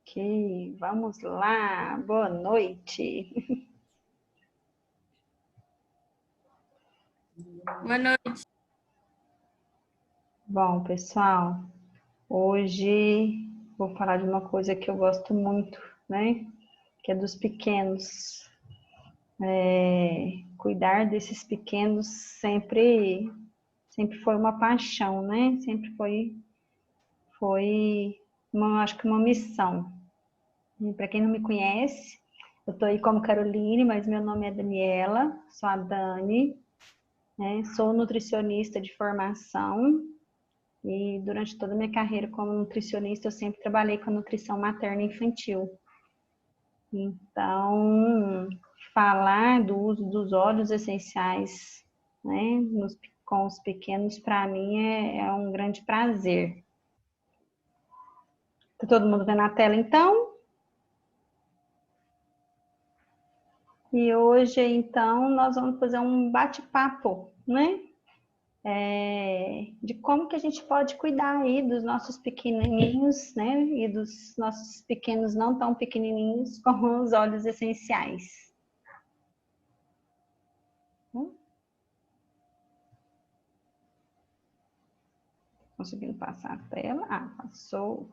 Ok, vamos lá. Boa noite. Boa noite. Bom, pessoal, hoje vou falar de uma coisa que eu gosto muito, né? Que é dos pequenos. Cuidar desses pequenos sempre foi uma paixão, né? Sempre foi acho que uma missão. Para quem não me conhece, eu estou aí como Caroline, mas meu nome é Daniela, sou a Dani, né? Sou nutricionista de formação e durante toda a minha carreira como nutricionista eu sempre trabalhei com a nutrição materna e infantil. Então, falar do uso dos óleos essenciais, né, com os pequenos, para mim é um grande prazer. Tá todo mundo vendo a tela, então? E hoje, então, nós vamos fazer um bate-papo, né? De como que a gente pode cuidar aí dos nossos pequenininhos, né? E dos nossos pequenos não tão pequenininhos com os óleos essenciais. Conseguindo passar a tela? Ah, passou.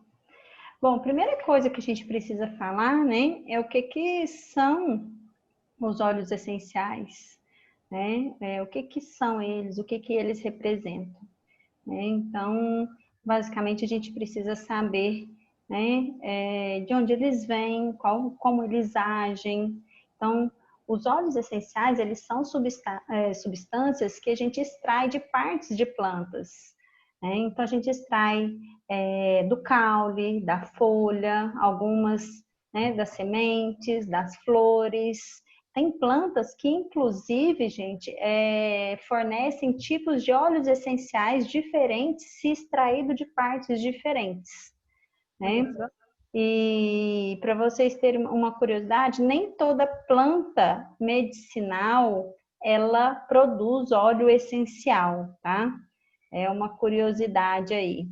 Bom, a primeira coisa que a gente precisa falar, né, é o que são os óleos essenciais, né? O que são eles, o que eles representam, né? Então, basicamente, a gente precisa saber, né, de onde eles vêm, como eles agem. Então, os óleos essenciais, eles são substâncias que a gente extrai de partes de plantas, né? Então, a gente extrai do caule, da folha, algumas, né, das sementes, das flores. Tem plantas que, inclusive, gente, fornecem tipos de óleos essenciais diferentes se extraído de partes diferentes, né? E para vocês terem uma curiosidade, nem toda planta medicinal ela produz óleo essencial, tá? É uma curiosidade aí.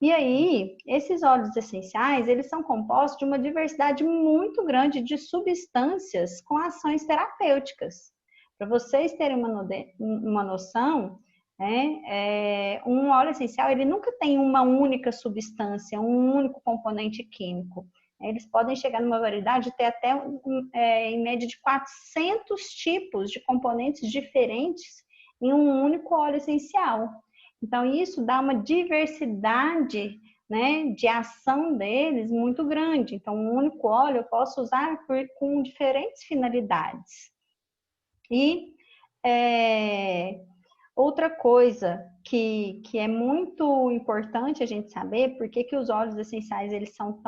E aí, esses óleos essenciais, eles são compostos de uma diversidade muito grande de substâncias com ações terapêuticas. Para vocês terem uma noção, um óleo essencial, ele nunca tem uma única substância, um único componente químico. Eles podem chegar numa variedade de ter até, em média, de 400 tipos de componentes diferentes em um único óleo essencial. Então, isso dá uma diversidade, né, de ação deles muito grande. Então, um único óleo eu posso usar com diferentes finalidades. E outra coisa que é muito importante a gente saber, por que os óleos essenciais eles são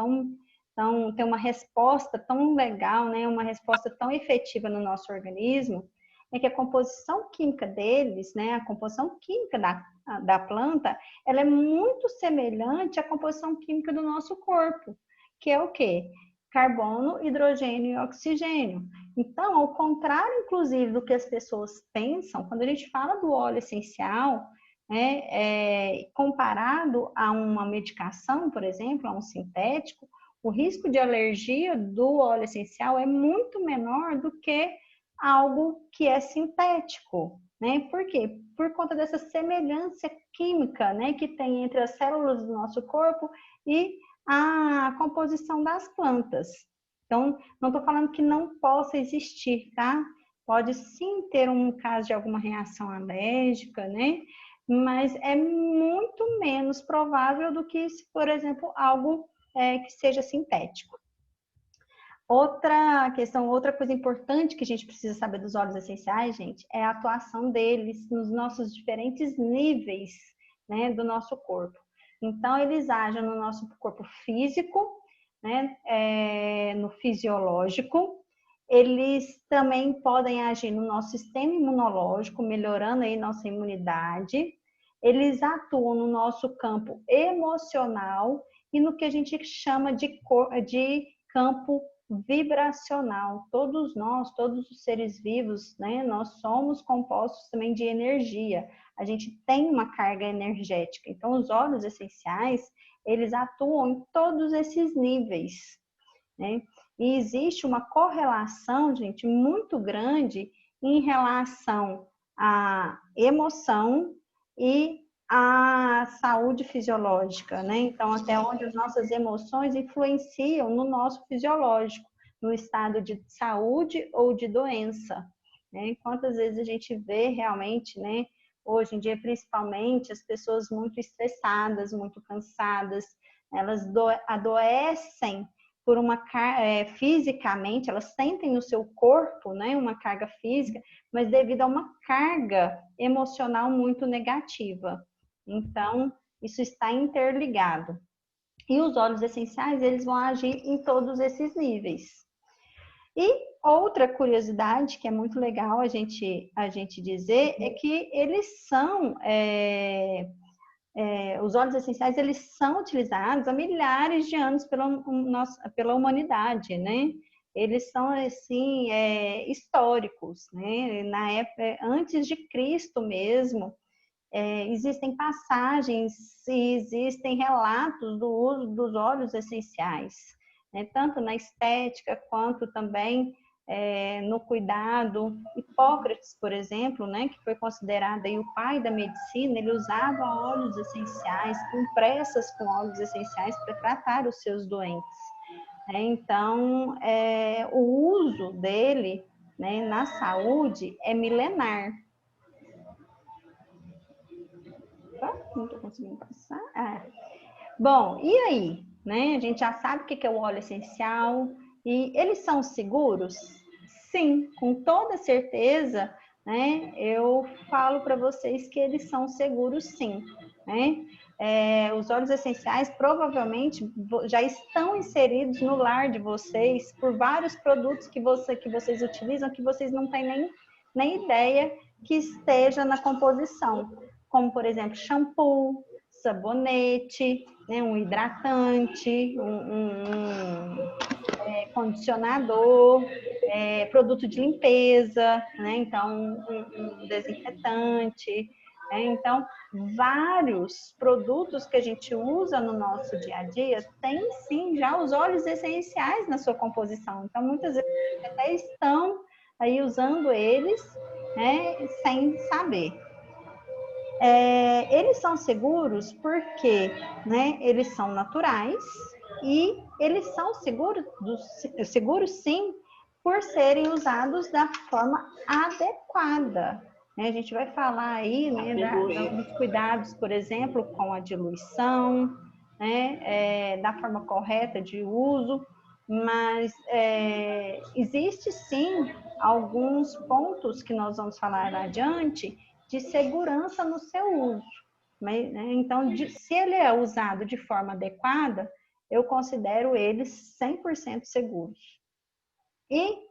têm uma resposta tão legal, né, uma resposta tão efetiva no nosso organismo, é que a composição química deles, né, a composição química da planta, ela é muito semelhante à composição química do nosso corpo, que é o quê? Carbono, hidrogênio e oxigênio. Então, ao contrário, inclusive, do que as pessoas pensam, quando a gente fala do óleo essencial, comparado a uma medicação, por exemplo, a um sintético, o risco de alergia do óleo essencial é muito menor do que algo que é sintético, né? Por quê? Por conta dessa semelhança química, né, que tem entre as células do nosso corpo e a composição das plantas. Então, não estou falando que não possa existir, tá? Pode sim ter um caso de alguma reação alérgica, né? Mas é muito menos provável do que se, por exemplo, algo que seja sintético. Outra questão, outra coisa importante que a gente precisa saber dos óleos essenciais, gente, é a atuação deles nos nossos diferentes níveis, né, do nosso corpo. Então, eles agem no nosso corpo físico, né, no fisiológico. Eles também podem agir no nosso sistema imunológico, melhorando aí nossa imunidade. Eles atuam no nosso campo emocional e no que a gente chama de campo vibracional. Todos nós, todos os seres vivos, né, nós somos compostos também de energia. A gente tem uma carga energética. Então, os óleos essenciais, eles atuam em todos esses níveis, né? E existe uma correlação, gente, muito grande em relação à emoção e à saúde fisiológica, né? Então, até onde as nossas emoções influenciam no nosso fisiológico, no estado de saúde ou de doença, né? Quantas vezes a gente vê realmente, né? Hoje em dia, principalmente, as pessoas muito estressadas, muito cansadas, elas adoecem por uma fisicamente, elas sentem no seu corpo, né, uma carga física, mas devido a uma carga emocional muito negativa. Então, isso está interligado. E os óleos essenciais, eles vão agir em todos esses níveis. E outra curiosidade que é muito legal a gente dizer é que eles são os óleos essenciais, eles são utilizados há milhares de anos pela humanidade, né? Eles são, assim, históricos, né? Na época, antes de Cristo mesmo, existem passagens e existem relatos do uso dos óleos essenciais, né? Tanto na estética quanto também no cuidado. Hipócrates, por exemplo, né, que foi considerado aí o pai da medicina, ele usava óleos essenciais, compressas com óleos essenciais para tratar os seus doentes. Então, o uso dele, né, na saúde é milenar. Não estou conseguindo passar. Bom, e aí? Né? A gente já sabe o que é o óleo essencial e eles são seguros? Sim, com toda certeza, né? Eu falo para vocês que eles são seguros, sim, né? Os óleos essenciais provavelmente já estão inseridos no lar de vocês por vários produtos que vocês utilizam que vocês não têm nem ideia que esteja na composição, como por exemplo shampoo, sabonete, né, um hidratante, condicionador, produto de limpeza, né, então um desinfetante. Então, vários produtos que a gente usa no nosso dia a dia têm sim já os óleos essenciais na sua composição. Então, muitas vezes até estão aí usando eles, né, sem saber. Eles são seguros porque, né, eles são naturais e eles são seguros sim por serem usados da forma adequada. A gente vai falar aí, né, dos cuidados, por exemplo, com a diluição, né, da forma correta de uso, mas existe sim alguns pontos que nós vamos falar adiante de segurança no seu uso. Mas, né, então, se ele é usado de forma adequada, eu considero eles 100% seguros. E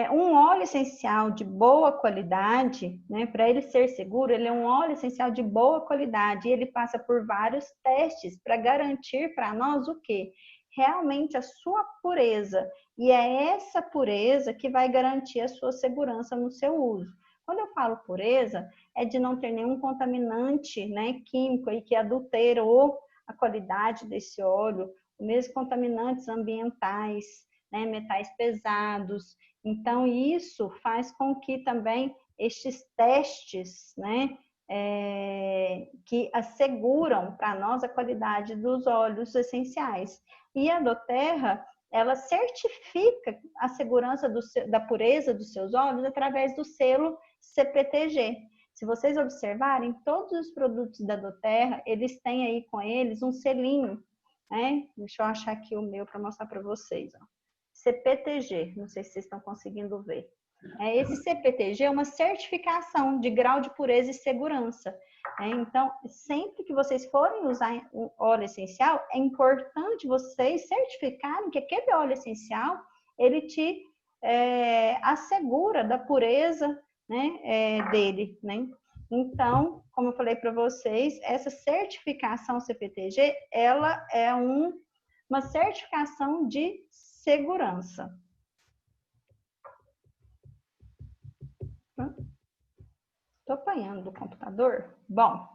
um óleo essencial de boa qualidade, né, para ele ser seguro, ele é um óleo essencial de boa qualidade e ele passa por vários testes para garantir para nós o quê? Realmente a sua pureza. E é essa pureza que vai garantir a sua segurança no seu uso. Quando eu falo pureza, é de não ter nenhum contaminante, né, químico aí que adulterou a qualidade desse óleo, mesmo contaminantes ambientais, né, metais pesados. Então, isso faz com que também estes testes, né, que asseguram para nós a qualidade dos óleos essenciais. E a doTERRA, ela certifica a segurança da pureza dos seus óleos através do selo CPTG. Se vocês observarem, todos os produtos da doTERRA, eles têm aí com eles um selinho, né? Deixa eu achar aqui o meu para mostrar para vocês, ó. CPTG, não sei se vocês estão conseguindo ver. Esse CPTG é uma certificação de grau de pureza e segurança. Então, sempre que vocês forem usar o óleo essencial, é importante vocês certificarem que aquele óleo essencial, ele te assegura da pureza, né, dele, né? Então, como eu falei para vocês, essa certificação CPTG, ela é uma certificação de segurança. Estou apanhando do computador? Bom,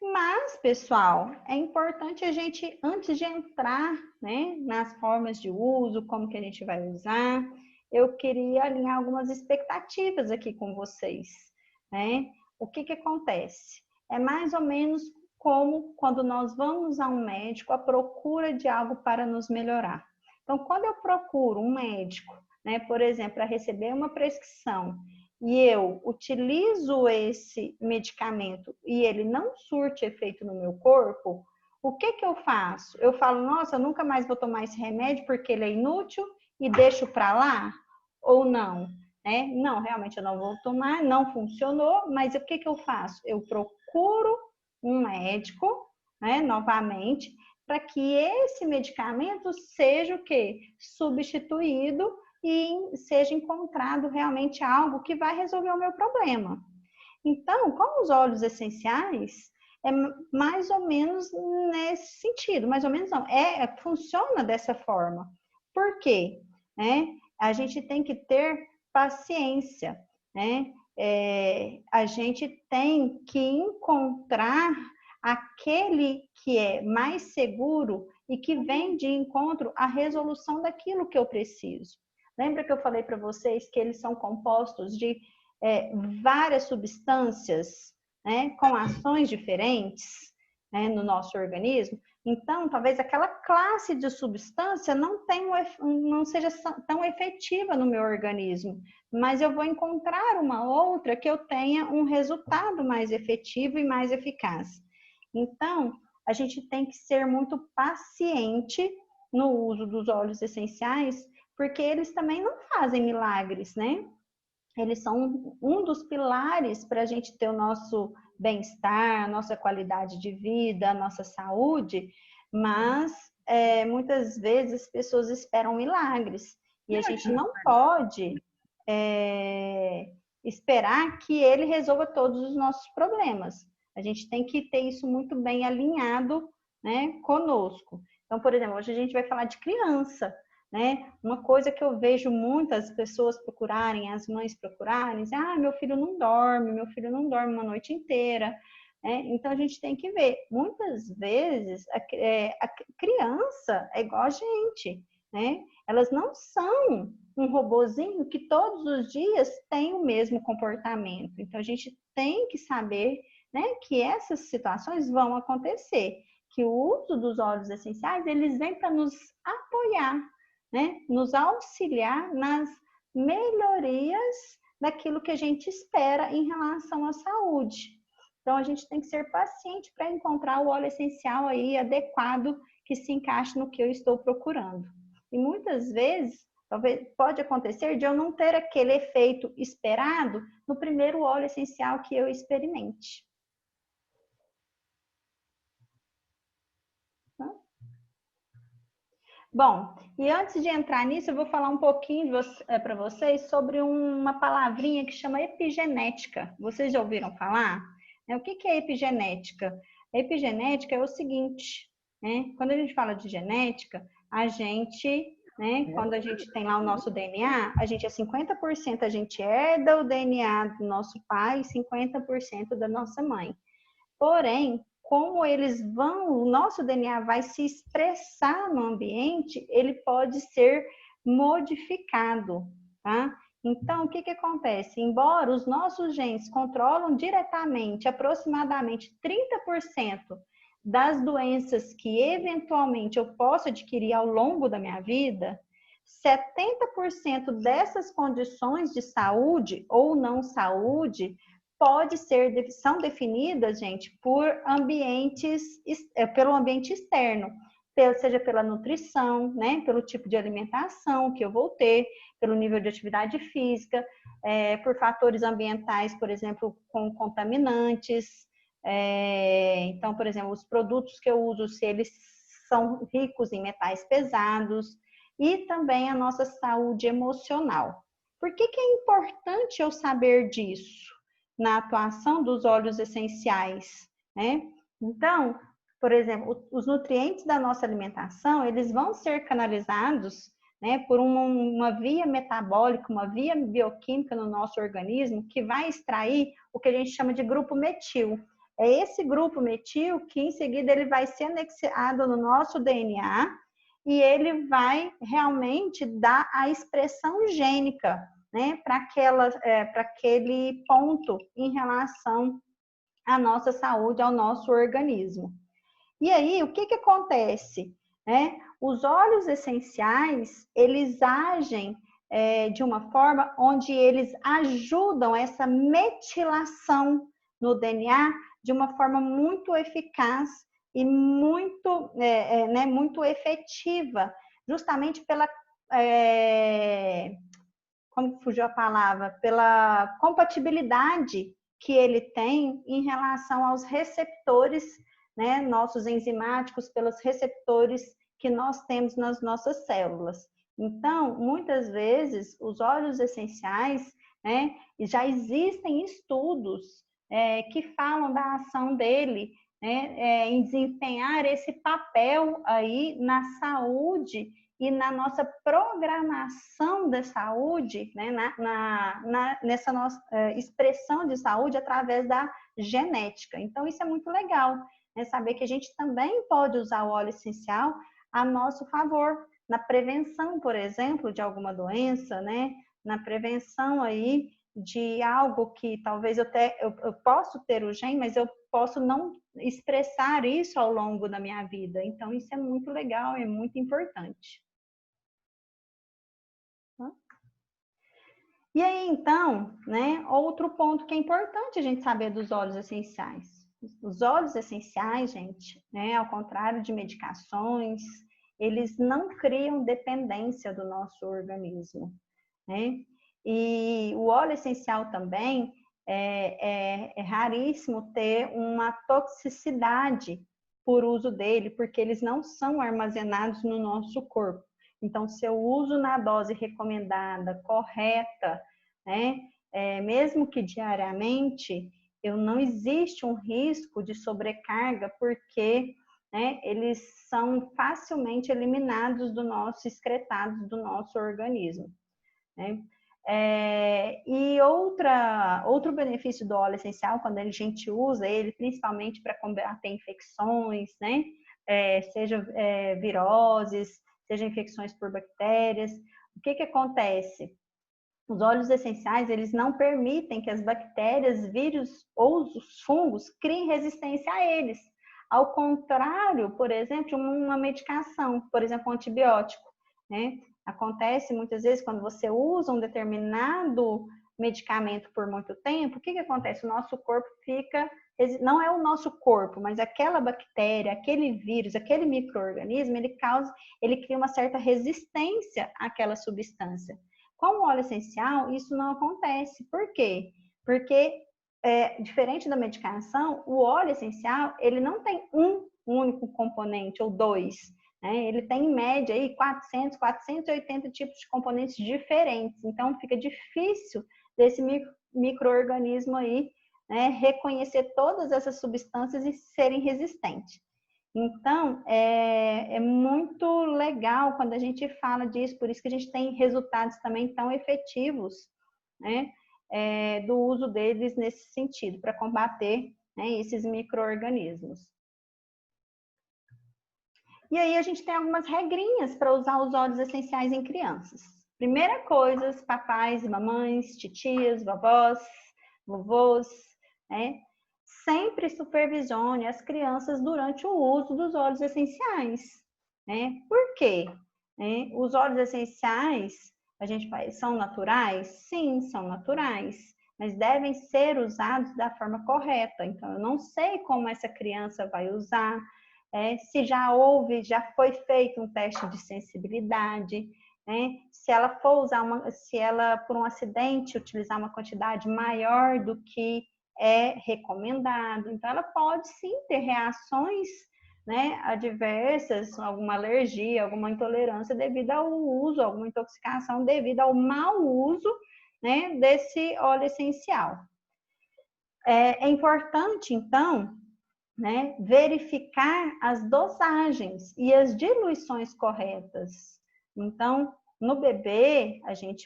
Mas, pessoal, é importante a gente, antes de entrar, né, nas formas de uso, como que a gente vai usar, eu queria alinhar algumas expectativas aqui com vocês, né? O que que acontece? É mais ou menos como quando nós vamos a um médico à procura de algo para nos melhorar. Então, quando eu procuro um médico, né, por exemplo, para receber uma prescrição, e eu utilizo esse medicamento e ele não surte efeito no meu corpo, o que que eu faço? Eu falo, nossa, eu nunca mais vou tomar esse remédio porque ele é inútil e deixo para lá? Ou não? Né? Não, realmente eu não vou tomar, não funcionou, mas o que que eu faço? Eu procuro um médico, né, novamente, para que esse medicamento seja o quê? Substituído e seja encontrado realmente algo que vai resolver o meu problema. Então, com os óleos essenciais, é mais ou menos nesse sentido, mais ou menos não, funciona dessa forma. Por quê? A gente tem que ter paciência, né? A gente tem que encontrar aquele que é mais seguro e que vem de encontro à resolução daquilo que eu preciso. Lembra que eu falei para vocês que eles são compostos de várias substâncias, né, com ações diferentes, né, no nosso organismo? Então, talvez aquela classe de substância não seja tão efetiva no meu organismo, mas eu vou encontrar uma outra que eu tenha um resultado mais efetivo e mais eficaz. Então, a gente tem que ser muito paciente no uso dos óleos essenciais, porque eles também não fazem milagres, né? Eles são um dos pilares para a gente ter o nosso bem-estar, a nossa qualidade de vida, a nossa saúde, mas muitas vezes as pessoas esperam milagres e a gente não pode esperar que ele resolva todos os nossos problemas. A gente tem que ter isso muito bem alinhado, né, conosco. Então, por exemplo, hoje a gente vai falar de criança, né? Uma coisa que eu vejo muitas pessoas procurarem, as mães procurarem, meu filho não dorme uma noite inteira. Então a gente tem que ver. Muitas vezes a criança é igual a gente, né? Elas não são um robozinho que todos os dias tem o mesmo comportamento. Então a gente tem que saber, né, que essas situações vão acontecer, que o uso dos óleos essenciais eles vêm para nos apoiar, né, nos auxiliar nas melhorias daquilo que a gente espera em relação à saúde. Então, a gente tem que ser paciente para encontrar o óleo essencial aí adequado que se encaixe no que eu estou procurando. E muitas vezes, talvez pode acontecer de eu não ter aquele efeito esperado no primeiro óleo essencial que eu experimente. Bom, e antes de entrar nisso, eu vou falar um pouquinho para vocês sobre uma palavrinha que chama epigenética. Vocês já ouviram falar? O que é epigenética? A epigenética é o seguinte, né? Quando a gente fala de genética, a gente, né, quando a gente tem lá o nosso DNA, a gente é 50% a gente herda o DNA do nosso pai e 50% da nossa mãe. Porém, como o nosso DNA vai se expressar no ambiente, ele pode ser modificado, tá? Então, o que que acontece? Embora os nossos genes controlam diretamente aproximadamente 30% das doenças que eventualmente eu posso adquirir ao longo da minha vida, 70% dessas condições de saúde ou não saúde são definidas, gente, pelo ambiente externo, seja pela nutrição, né, pelo tipo de alimentação que eu vou ter, pelo nível de atividade física, por fatores ambientais, por exemplo, com contaminantes. Então, por exemplo, os produtos que eu uso, se eles são ricos em metais pesados, e também a nossa saúde emocional. Por que é importante eu saber disso na atuação dos óleos essenciais, né? Então, por exemplo, os nutrientes da nossa alimentação, eles vão ser canalizados, né, por uma via metabólica, uma via bioquímica no nosso organismo, que vai extrair o que a gente chama de grupo metil. É esse grupo metil que em seguida ele vai ser anexado no nosso DNA e ele vai realmente dar a expressão gênica, né, para aquele ponto em relação à nossa saúde, ao nosso organismo. E aí, o que que acontece? Né? Os óleos essenciais, eles agem de uma forma onde eles ajudam essa metilação no DNA de uma forma muito eficaz e muito, né, muito efetiva, justamente pela, como fugiu a palavra, pela compatibilidade que ele tem em relação aos receptores, né, nossos enzimáticos, pelos receptores que nós temos nas nossas células. Então, muitas vezes, os óleos essenciais, né, já existem estudos que falam da ação dele, né, em desempenhar esse papel aí na saúde e na nossa programação da saúde, né, nessa nossa expressão de saúde através da genética. Então, isso é muito legal, né, saber que a gente também pode usar o óleo essencial a nosso favor, na prevenção, por exemplo, de alguma doença, né, na prevenção aí de algo que talvez eu posso ter o gene, mas eu posso não expressar isso ao longo da minha vida. Então, isso é muito legal, é muito importante. E aí, então, né, outro ponto que é importante a gente saber dos óleos essenciais. Os óleos essenciais, gente, né, ao contrário de medicações, eles não criam dependência do nosso organismo, né? E o óleo essencial também é raríssimo ter uma toxicidade por uso dele, porque eles não são armazenados no nosso corpo. Então, se eu uso na dose recomendada, correta, né, mesmo que diariamente, não existe um risco de sobrecarga, porque, né, eles são facilmente eliminados excretados do nosso organismo, né? E outro benefício do óleo essencial, quando a gente usa ele, principalmente para combater infecções, né? Seja viroses, seja infecções por bactérias, o que que acontece? Os óleos essenciais, eles não permitem que as bactérias, vírus ou os fungos criem resistência a eles. Ao contrário, por exemplo, de uma medicação, por exemplo, um antibiótico, né? Acontece muitas vezes quando você usa um determinado medicamento por muito tempo, o que que acontece? O nosso corpo fica, não é o nosso corpo, mas aquela bactéria, aquele vírus, aquele micro-organismo, ele cria uma certa resistência àquela substância. Com o óleo essencial, isso não acontece. Por quê? Porque, diferente da medicação, o óleo essencial, ele não tem um único componente ou dois, né? Ele tem, em média, aí, 400, 480 tipos de componentes diferentes. Então, fica difícil desse micro-organismo aí, né, reconhecer todas essas substâncias e serem resistentes. Então, é muito legal quando a gente fala disso, por isso que a gente tem resultados também tão efetivos, né, do uso deles nesse sentido, para combater, né, esses micro-organismos. E aí a gente tem algumas regrinhas para usar os óleos essenciais em crianças. Primeira coisa, papais e mamães, titias, vovós, vovôs, né? Sempre supervisione as crianças durante o uso dos óleos essenciais, né? Por quê? Os óleos essenciais, são naturais? Sim, são naturais, mas devem ser usados da forma correta. Então, eu não sei como essa criança vai usar, se já foi feito um teste de sensibilidade, né? Se ela for se ela, por um acidente, utilizar uma quantidade maior do que é recomendado. Então, ela pode sim ter reações, né, adversas, alguma alergia, alguma intolerância devido ao uso, alguma intoxicação devido ao mau uso, né, desse óleo essencial. É importante, então, né, verificar as dosagens e as diluições corretas. Então, no bebê,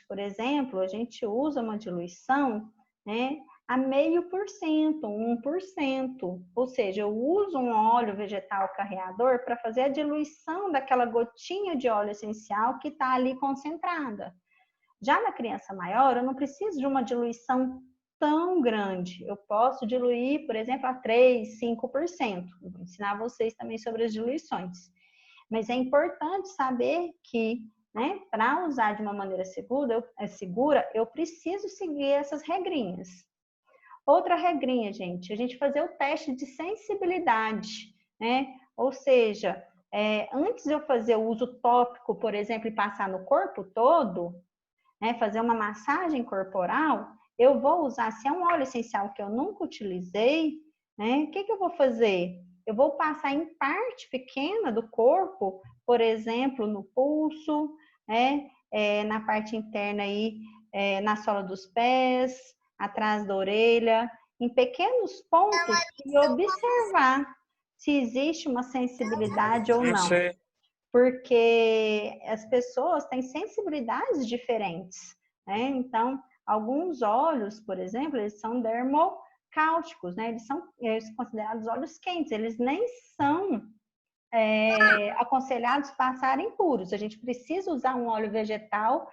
por exemplo, a gente usa uma diluição, né, a 0,5%, 1%. Ou seja, eu uso um óleo vegetal carreador para fazer a diluição daquela gotinha de óleo essencial que está ali concentrada. Já na criança maior, eu não preciso de uma diluição tão grande. Eu posso diluir, por exemplo, a 3%, 5%. Eu vou ensinar vocês também sobre as diluições. Mas é importante saber que, né, para usar de uma maneira segura, eu preciso seguir essas regrinhas. Outra regrinha, gente, a gente fazer o teste de sensibilidade, né? Ou seja, antes de eu fazer o uso tópico, por exemplo, e passar no corpo todo, né, fazer uma massagem corporal, eu vou usar, se é um óleo essencial que eu nunca utilizei, né, o que eu vou fazer? Eu vou passar em parte pequena do corpo, por exemplo, no pulso, né, na parte interna aí, na sola dos pés, atrás da orelha, em pequenos pontos e observar se existe uma sensibilidade ou não. Porque as pessoas têm sensibilidades diferentes, né? Então, alguns óleos, por exemplo, eles são dermocáusticos, né? Eles são considerados óleos quentes, eles nem são aconselhados passarem puros. A gente precisa usar um óleo vegetal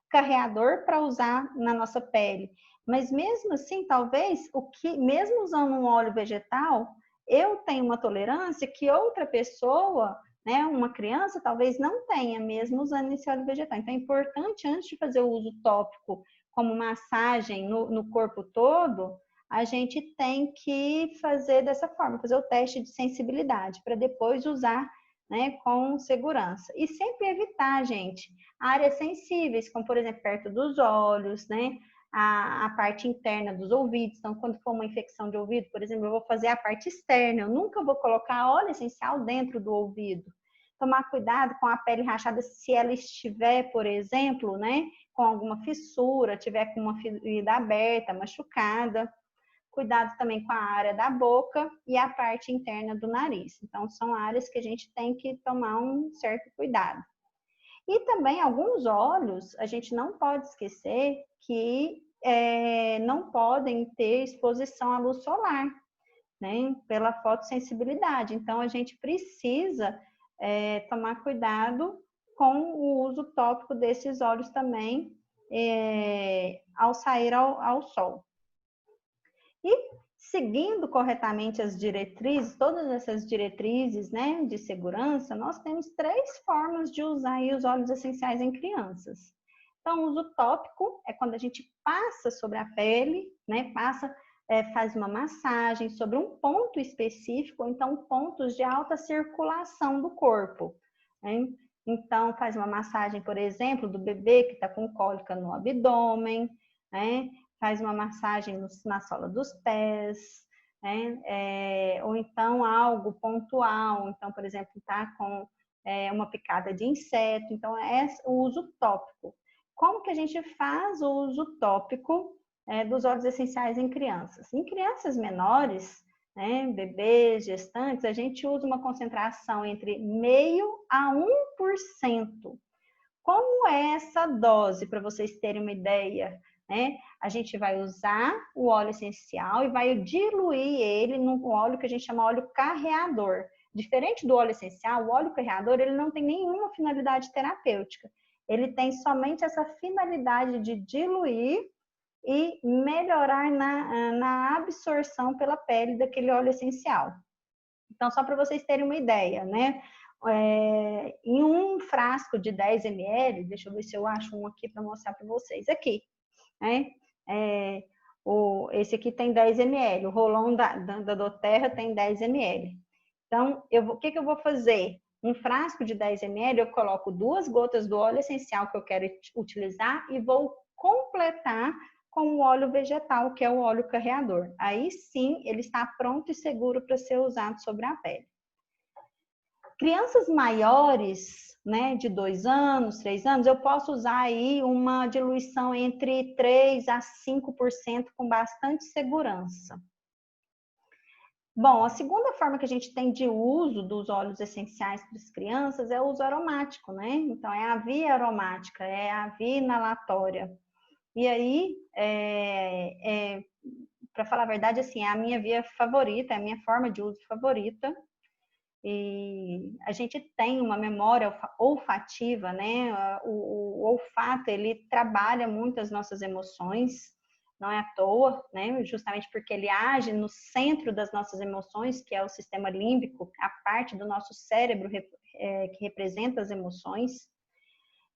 carreador para usar na nossa pele. Mas mesmo assim, talvez, mesmo usando um óleo vegetal, eu tenho uma tolerância que outra pessoa, né, uma criança, talvez não tenha, mesmo usando esse óleo vegetal. Então, é importante, antes de fazer o uso tópico, como massagem no corpo todo, a gente tem que fazer dessa forma, fazer o teste de sensibilidade, para depois usar, né, com segurança. E sempre evitar, gente, áreas sensíveis, como, por exemplo, perto dos olhos, né, a parte interna dos ouvidos. Então, quando for uma infecção de ouvido, por exemplo, eu vou fazer a parte externa, eu nunca vou colocar óleo essencial dentro do ouvido. Tomar cuidado com a pele rachada se ela estiver, por exemplo, né, com alguma fissura, tiver com uma ferida aberta, machucada. Cuidado também com a área da boca e a parte interna do nariz. Então, são áreas que a gente tem que tomar um certo cuidado. E também alguns óleos, a gente não pode esquecer que não podem ter exposição à luz solar, né? Pela fotossensibilidade. Então, a gente precisa tomar cuidado com o uso tópico desses óleos também ao sair ao sol. E seguindo corretamente as diretrizes, todas essas diretrizes, né, de segurança, nós temos 3 formas de usar aí os óleos essenciais em crianças. Então, o uso tópico é quando a gente passa sobre a pele, né, faz uma massagem sobre um ponto específico, ou então pontos de alta circulação do corpo, né? Então, faz uma massagem, por exemplo, do bebê que está com cólica no abdômen, né? Faz uma massagem na sola dos pés, né? Ou então algo pontual, então, por exemplo, está com uma picada de inseto, então é o uso tópico. Como que a gente faz o uso tópico dos óleos essenciais em crianças? Em crianças menores, né, bebês, gestantes, a gente usa uma concentração entre 0,5% a 1%. Como é essa dose, para vocês terem uma ideia? Né? A gente vai usar o óleo essencial e vai diluir ele num óleo que a gente chama óleo carreador. Diferente do óleo essencial, o óleo carreador ele não tem nenhuma finalidade terapêutica. Ele tem somente essa finalidade de diluir e melhorar na absorção pela pele daquele óleo essencial. Então, só para vocês terem uma ideia, né? Em um frasco de 10 ml, deixa eu ver se eu acho um aqui para mostrar para vocês. Aqui, né? Esse aqui tem 10 ml, o rolão da doTERRA tem 10 ml. Então, o que eu vou fazer? Um frasco de 10 ml, eu coloco 2 gotas do óleo essencial que eu quero utilizar e vou completar com o óleo vegetal, que é o óleo carreador. Aí sim, ele está pronto e seguro para ser usado sobre a pele. Crianças maiores, né, de 2 anos, 3 anos, eu posso usar aí uma diluição entre 3% a 5% com bastante segurança. Bom, a segunda forma que a gente tem de uso dos óleos essenciais para as crianças é o uso aromático, né? Então, é a via aromática, é a via inalatória. E aí, para falar a verdade, assim, é a minha via favorita, é a minha forma de uso favorita. E a gente tem uma memória olfativa, né? O olfato, ele trabalha muito as nossas emoções, não é à toa, né? Justamente porque ele age no centro das nossas emoções, que é o sistema límbico, a parte do nosso cérebro que representa as emoções.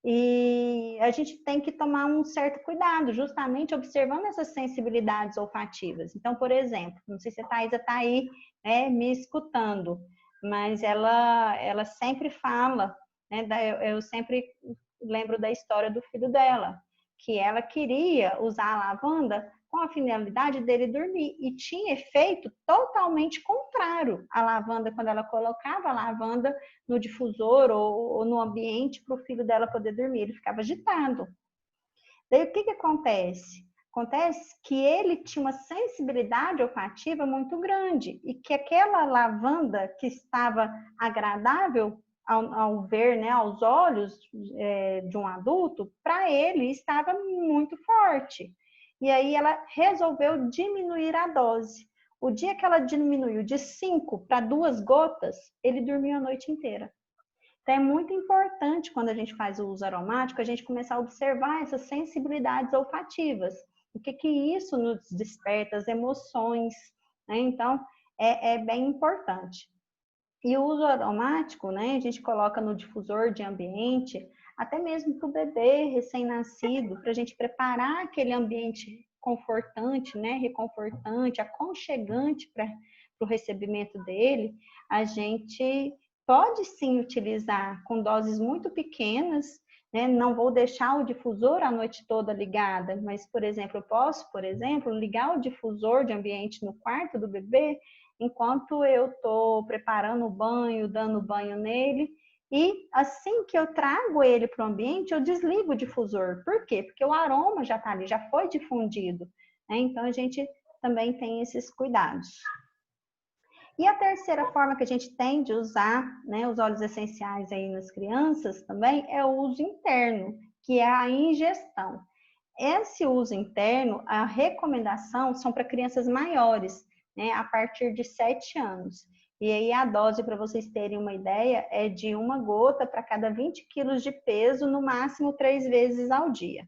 E a gente tem que tomar um certo cuidado, justamente observando essas sensibilidades olfativas. Então, por exemplo, não sei se a Thaisa está aí, né, me escutando, mas ela sempre fala, né, eu sempre lembro da história do filho dela, que ela queria usar a lavanda com a finalidade dele dormir, e tinha efeito totalmente contrário à lavanda, quando ela colocava a lavanda no difusor ou no ambiente para o filho dela poder dormir, ele ficava agitado. Daí o que acontece? Acontece que ele tinha uma sensibilidade olfativa muito grande e que aquela lavanda que estava agradável ao ver, né, aos olhos de um adulto, para ele estava muito forte. E aí ela resolveu diminuir a dose. O dia que ela diminuiu de 5 para 2 gotas, ele dormiu a noite inteira. Então, é muito importante, quando a gente faz o uso aromático, a gente começar a observar essas sensibilidades olfativas. O que isso nos desperta, as emoções, né? Então, é bem importante. E o uso aromático, né? A gente coloca no difusor de ambiente, até mesmo para o bebê recém-nascido, para a gente preparar aquele ambiente confortante, né? Reconfortante, aconchegante para o recebimento dele, a gente pode sim utilizar com doses muito pequenas, né? Não vou deixar o difusor a noite toda ligada, mas, por exemplo, eu posso, por exemplo, ligar o difusor de ambiente no quarto do bebê enquanto eu estou preparando o banho, dando banho nele, e assim que eu trago ele para o ambiente, eu desligo o difusor. Por quê? Porque o aroma já está ali, já foi difundido, né? Então, a gente também tem esses cuidados. E a terceira forma que a gente tem de usar, né, os óleos essenciais aí nas crianças também é o uso interno, que é a ingestão. Esse uso interno, a recomendação são para crianças maiores, né, a partir de 7 anos. E aí a dose, para vocês terem uma ideia, é de 1 gota para cada 20 quilos de peso, no máximo 3 vezes ao dia.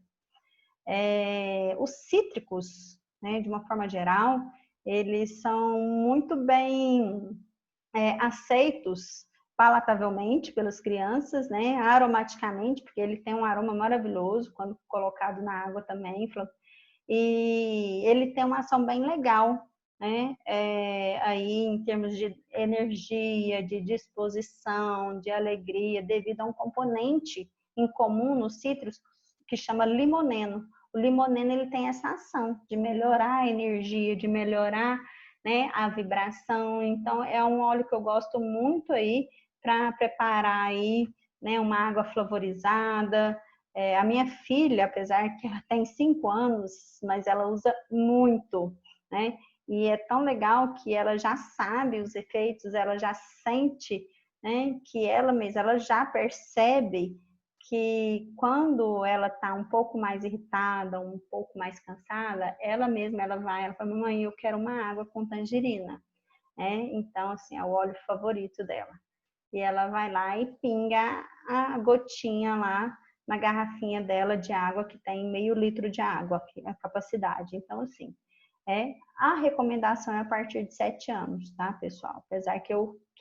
Os cítricos, né, de uma forma geral, eles são muito bem aceitos palatavelmente pelas crianças, né, aromaticamente, porque ele tem um aroma maravilhoso quando colocado na água também, e ele tem uma ação bem legal, né, aí em termos de energia, de disposição, de alegria, devido a um componente em comum nos cítricos que chama limoneno. O limoneno, ele tem essa ação de melhorar a energia, de melhorar, né, a vibração. Então, é um óleo que eu gosto muito aí para preparar aí, né, uma água flavorizada. A minha filha, apesar que ela tem 5 anos, mas ela usa muito, né? E é tão legal que ela já sabe os efeitos, ela já sente, né, que ela mesma, ela já percebe que quando ela está um pouco mais irritada, um pouco mais cansada, ela mesma, ela fala, mamãe, eu quero uma água com tangerina, né? Então, assim, é o óleo favorito dela. E ela vai lá e pinga a gotinha lá na garrafinha dela de água, que tem meio litro de água, a capacidade. Então, assim, a recomendação é a partir de 7 anos, tá, pessoal? Apesar que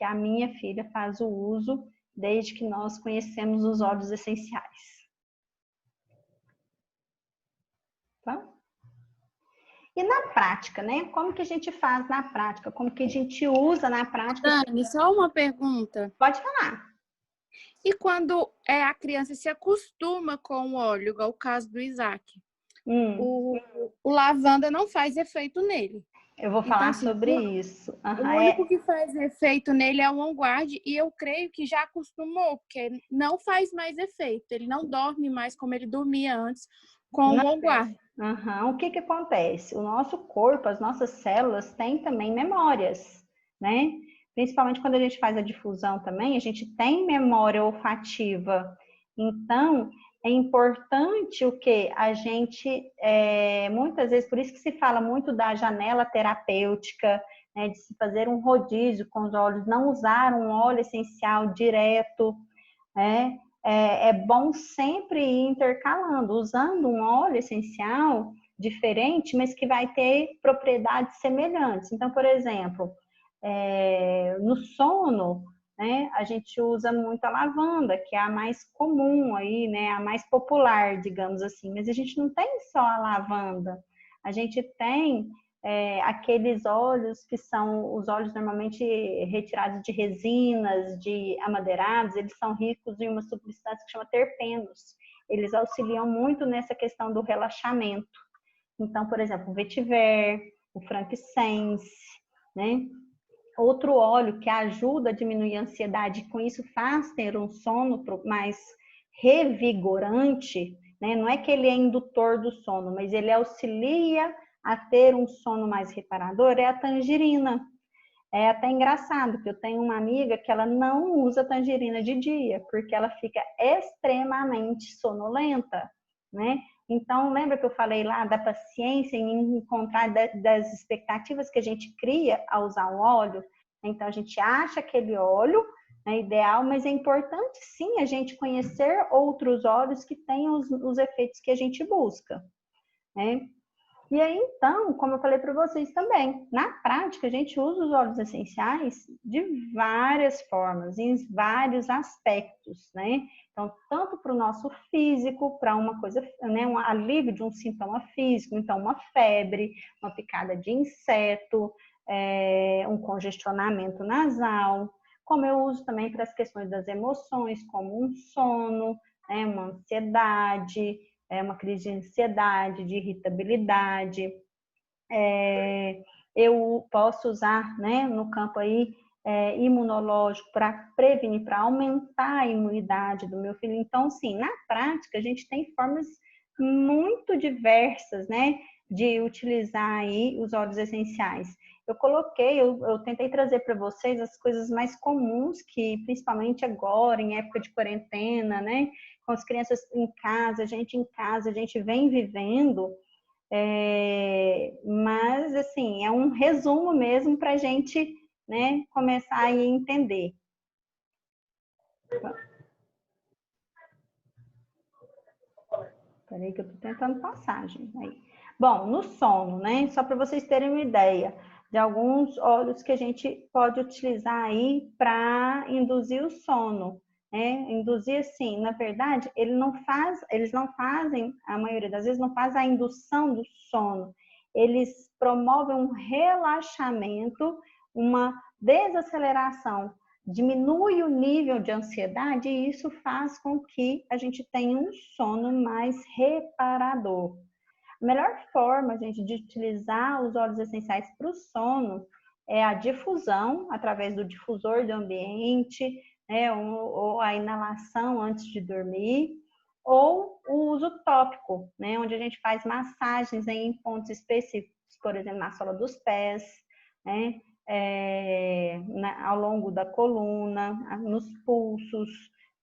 a minha filha faz o uso desde que nós conhecemos os óleos essenciais. Tá? E na prática, né? Como que a gente faz na prática? Como que a gente usa na prática? Dani, só uma pergunta. Pode falar. E quando a criança se acostuma com o óleo, igual o caso do Isaac, o lavanda não faz efeito nele. Eu vou falar assim, sobre isso. O único que faz efeito nele é o On Guard, e eu creio que já acostumou, porque não faz mais efeito. Ele não dorme mais como ele dormia antes com o On Guard. O que acontece? O nosso corpo, as nossas células têm também memórias, né? Principalmente quando a gente faz a difusão também, a gente tem memória olfativa. Então, é importante o que a gente, muitas vezes, por isso que se fala muito da janela terapêutica, né, de se fazer um rodízio com os óleos, não usar um óleo essencial direto, né? É bom sempre ir intercalando, usando um óleo essencial diferente, mas que vai ter propriedades semelhantes. Então, por exemplo, no sono, né, a gente usa muito a lavanda, que é a mais comum aí, né, a mais popular, digamos assim. Mas a gente não tem só a lavanda, a gente tem aqueles óleos que são os óleos normalmente retirados de resinas, de amadeirados, eles são ricos em uma substância que chama terpenos. Eles auxiliam muito nessa questão do relaxamento. Então, por exemplo, o vetiver, o frankincense, né? Outro óleo que ajuda a diminuir a ansiedade, com isso faz ter um sono mais revigorante, né? Não é que ele é indutor do sono, mas ele auxilia a ter um sono mais reparador, é a tangerina. É até engraçado que eu tenho uma amiga que ela não usa tangerina de dia, porque ela fica extremamente sonolenta, né? Então, lembra que eu falei lá da paciência em encontrar das expectativas que a gente cria ao usar o óleo? Então, a gente acha aquele óleo, né, ideal, mas é importante sim a gente conhecer outros óleos que tenham os efeitos que a gente busca, né? E aí, então, como eu falei para vocês também, na prática a gente usa os óleos essenciais de várias formas, em vários aspectos, né? Então, tanto para o nosso físico, para uma coisa, né, um alívio de um sintoma físico, então uma febre, uma picada de inseto, um congestionamento nasal, como eu uso também para as questões das emoções, como um sono, né, uma ansiedade, uma crise de ansiedade, de irritabilidade. Eu posso usar, né, no campo aí imunológico para prevenir, para aumentar a imunidade do meu filho. Então, sim, na prática a gente tem formas muito diversas, né, de utilizar aí os óleos essenciais. Eu tentei trazer para vocês as coisas mais comuns que, principalmente agora, em época de quarentena, né, com as crianças em casa, a gente vem vivendo, mas, assim, é um resumo mesmo para a gente, né, começar a entender. Peraí que eu estou tentando passar, gente. Aí. Bom, no sono, né, só para vocês terem uma ideia de alguns óleos que a gente pode utilizar aí para induzir o sono. Induzir, assim, na verdade, eles não fazem, a maioria das vezes, não faz a indução do sono. Eles promovem um relaxamento, uma desaceleração, diminui o nível de ansiedade e isso faz com que a gente tenha um sono mais reparador. A melhor forma, gente, de utilizar os óleos essenciais para o sono é a difusão, através do difusor do ambiente, né, ou a inalação antes de dormir, ou o uso tópico, né, onde a gente faz massagens em pontos específicos, por exemplo, na sola dos pés, né, ao longo da coluna, nos pulsos,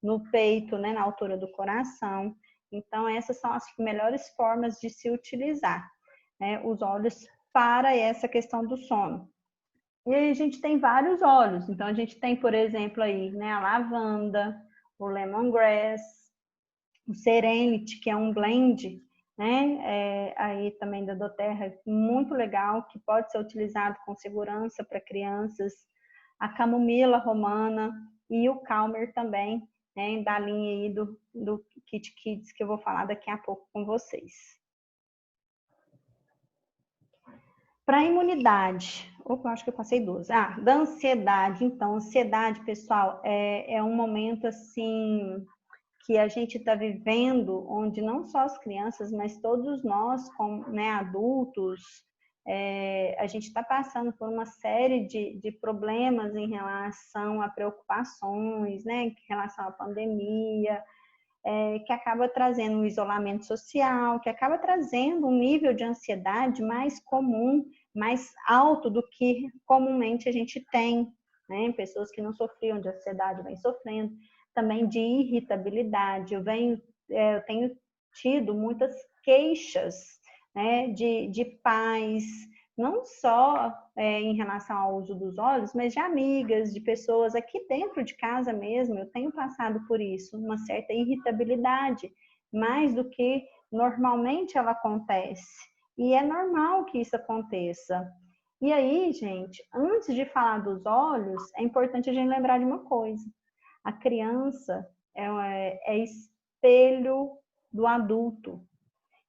no peito, né, na altura do coração. Então, essas são as melhores formas de se utilizar, né, os óleos para essa questão do sono. E aí a gente tem vários óleos. Então, a gente tem, por exemplo, aí, né, a lavanda, o lemongrass, o serenity, que é um blend, né, aí também da doTERRA, muito legal, que pode ser utilizado com segurança para crianças. A camomila romana e o calmer também, né, da linha aí do Kit Kids, que eu vou falar daqui a pouco com vocês. Para a imunidade, acho que eu passei duas. Da ansiedade, então, ansiedade, pessoal, é um momento, assim, que a gente está vivendo, onde não só as crianças, mas todos nós, como, né, adultos, a gente está passando por uma série de problemas em relação a preocupações, né, em relação à pandemia, que acaba trazendo um isolamento social, que acaba trazendo um nível de ansiedade mais comum, mais alto do que comumente a gente tem, né? Pessoas que não sofriam de ansiedade vêm sofrendo. também de irritabilidade. Eu tenho tido muitas queixas, né, de pais, não só em relação ao uso dos óleos, mas de amigas, de pessoas aqui dentro de casa mesmo. Eu tenho passado por isso, uma certa irritabilidade, mais do que normalmente ela acontece. E é normal que isso aconteça. E aí, gente, antes de falar dos óleos, é importante a gente lembrar de uma coisa. A criança é espelho do adulto.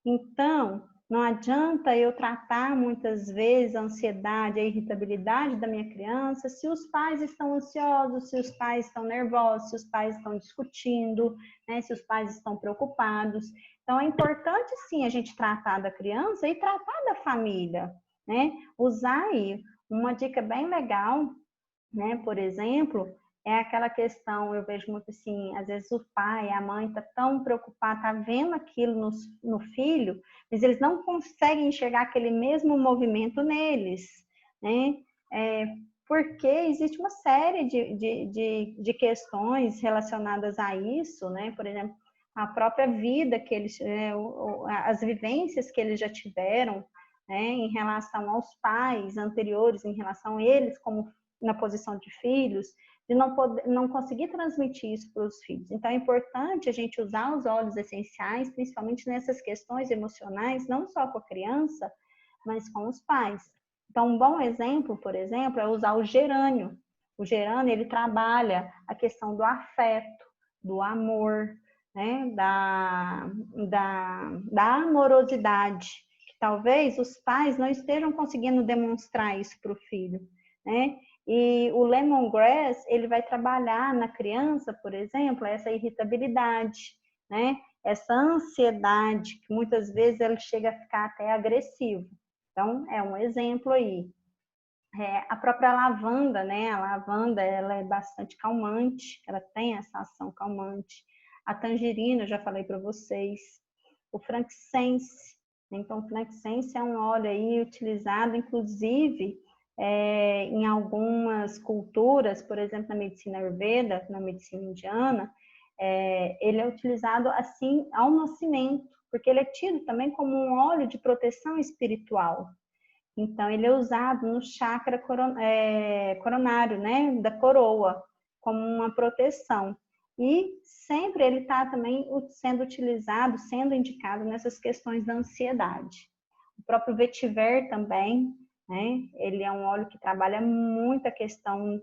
Então, não adianta eu tratar muitas vezes a ansiedade, a irritabilidade da minha criança se os pais estão ansiosos, se os pais estão nervosos, se os pais estão discutindo, né, se os pais estão preocupados. Então, é importante sim a gente tratar da criança e tratar da família, né? Usar aí uma dica bem legal, né? Por exemplo, é aquela questão, eu vejo muito assim, às vezes o pai, a mãe tá tão preocupado, tá vendo aquilo no filho, mas eles não conseguem enxergar aquele mesmo movimento neles, né? Porque existe uma série de questões relacionadas a isso, né? Por exemplo, a própria vida que eles, as vivências que eles já tiveram, né? Em relação aos pais anteriores, em relação a eles como na posição de filhos, de não conseguir transmitir isso para os filhos. Então, é importante a gente usar os óleos essenciais, principalmente nessas questões emocionais, não só com a criança, mas com os pais. Então, um bom exemplo, por exemplo, é usar o gerânio. O gerânio, ele trabalha a questão do afeto, do amor, né? da amorosidade, que talvez os pais não estejam conseguindo demonstrar isso para o filho, né? E o lemongrass, ele vai trabalhar na criança, por exemplo, essa irritabilidade, né? Essa ansiedade, que muitas vezes ele chega a ficar até agressivo. Então, é um exemplo aí. A própria lavanda, né? A lavanda, ela é bastante calmante, ela tem essa ação calmante. A tangerina, eu já falei para vocês. O frankincense, então, o frankincense é um óleo aí utilizado, inclusive, em algumas culturas, por exemplo, na medicina Ayurveda, na medicina indiana, ele é utilizado assim ao nascimento, porque ele é tido também como um óleo de proteção espiritual. Então, ele é usado no chakra coronário, né, da coroa, como uma proteção. E sempre ele está também sendo utilizado, sendo indicado nessas questões da ansiedade. O próprio vetiver também, né, ele é um óleo que trabalha muito a questão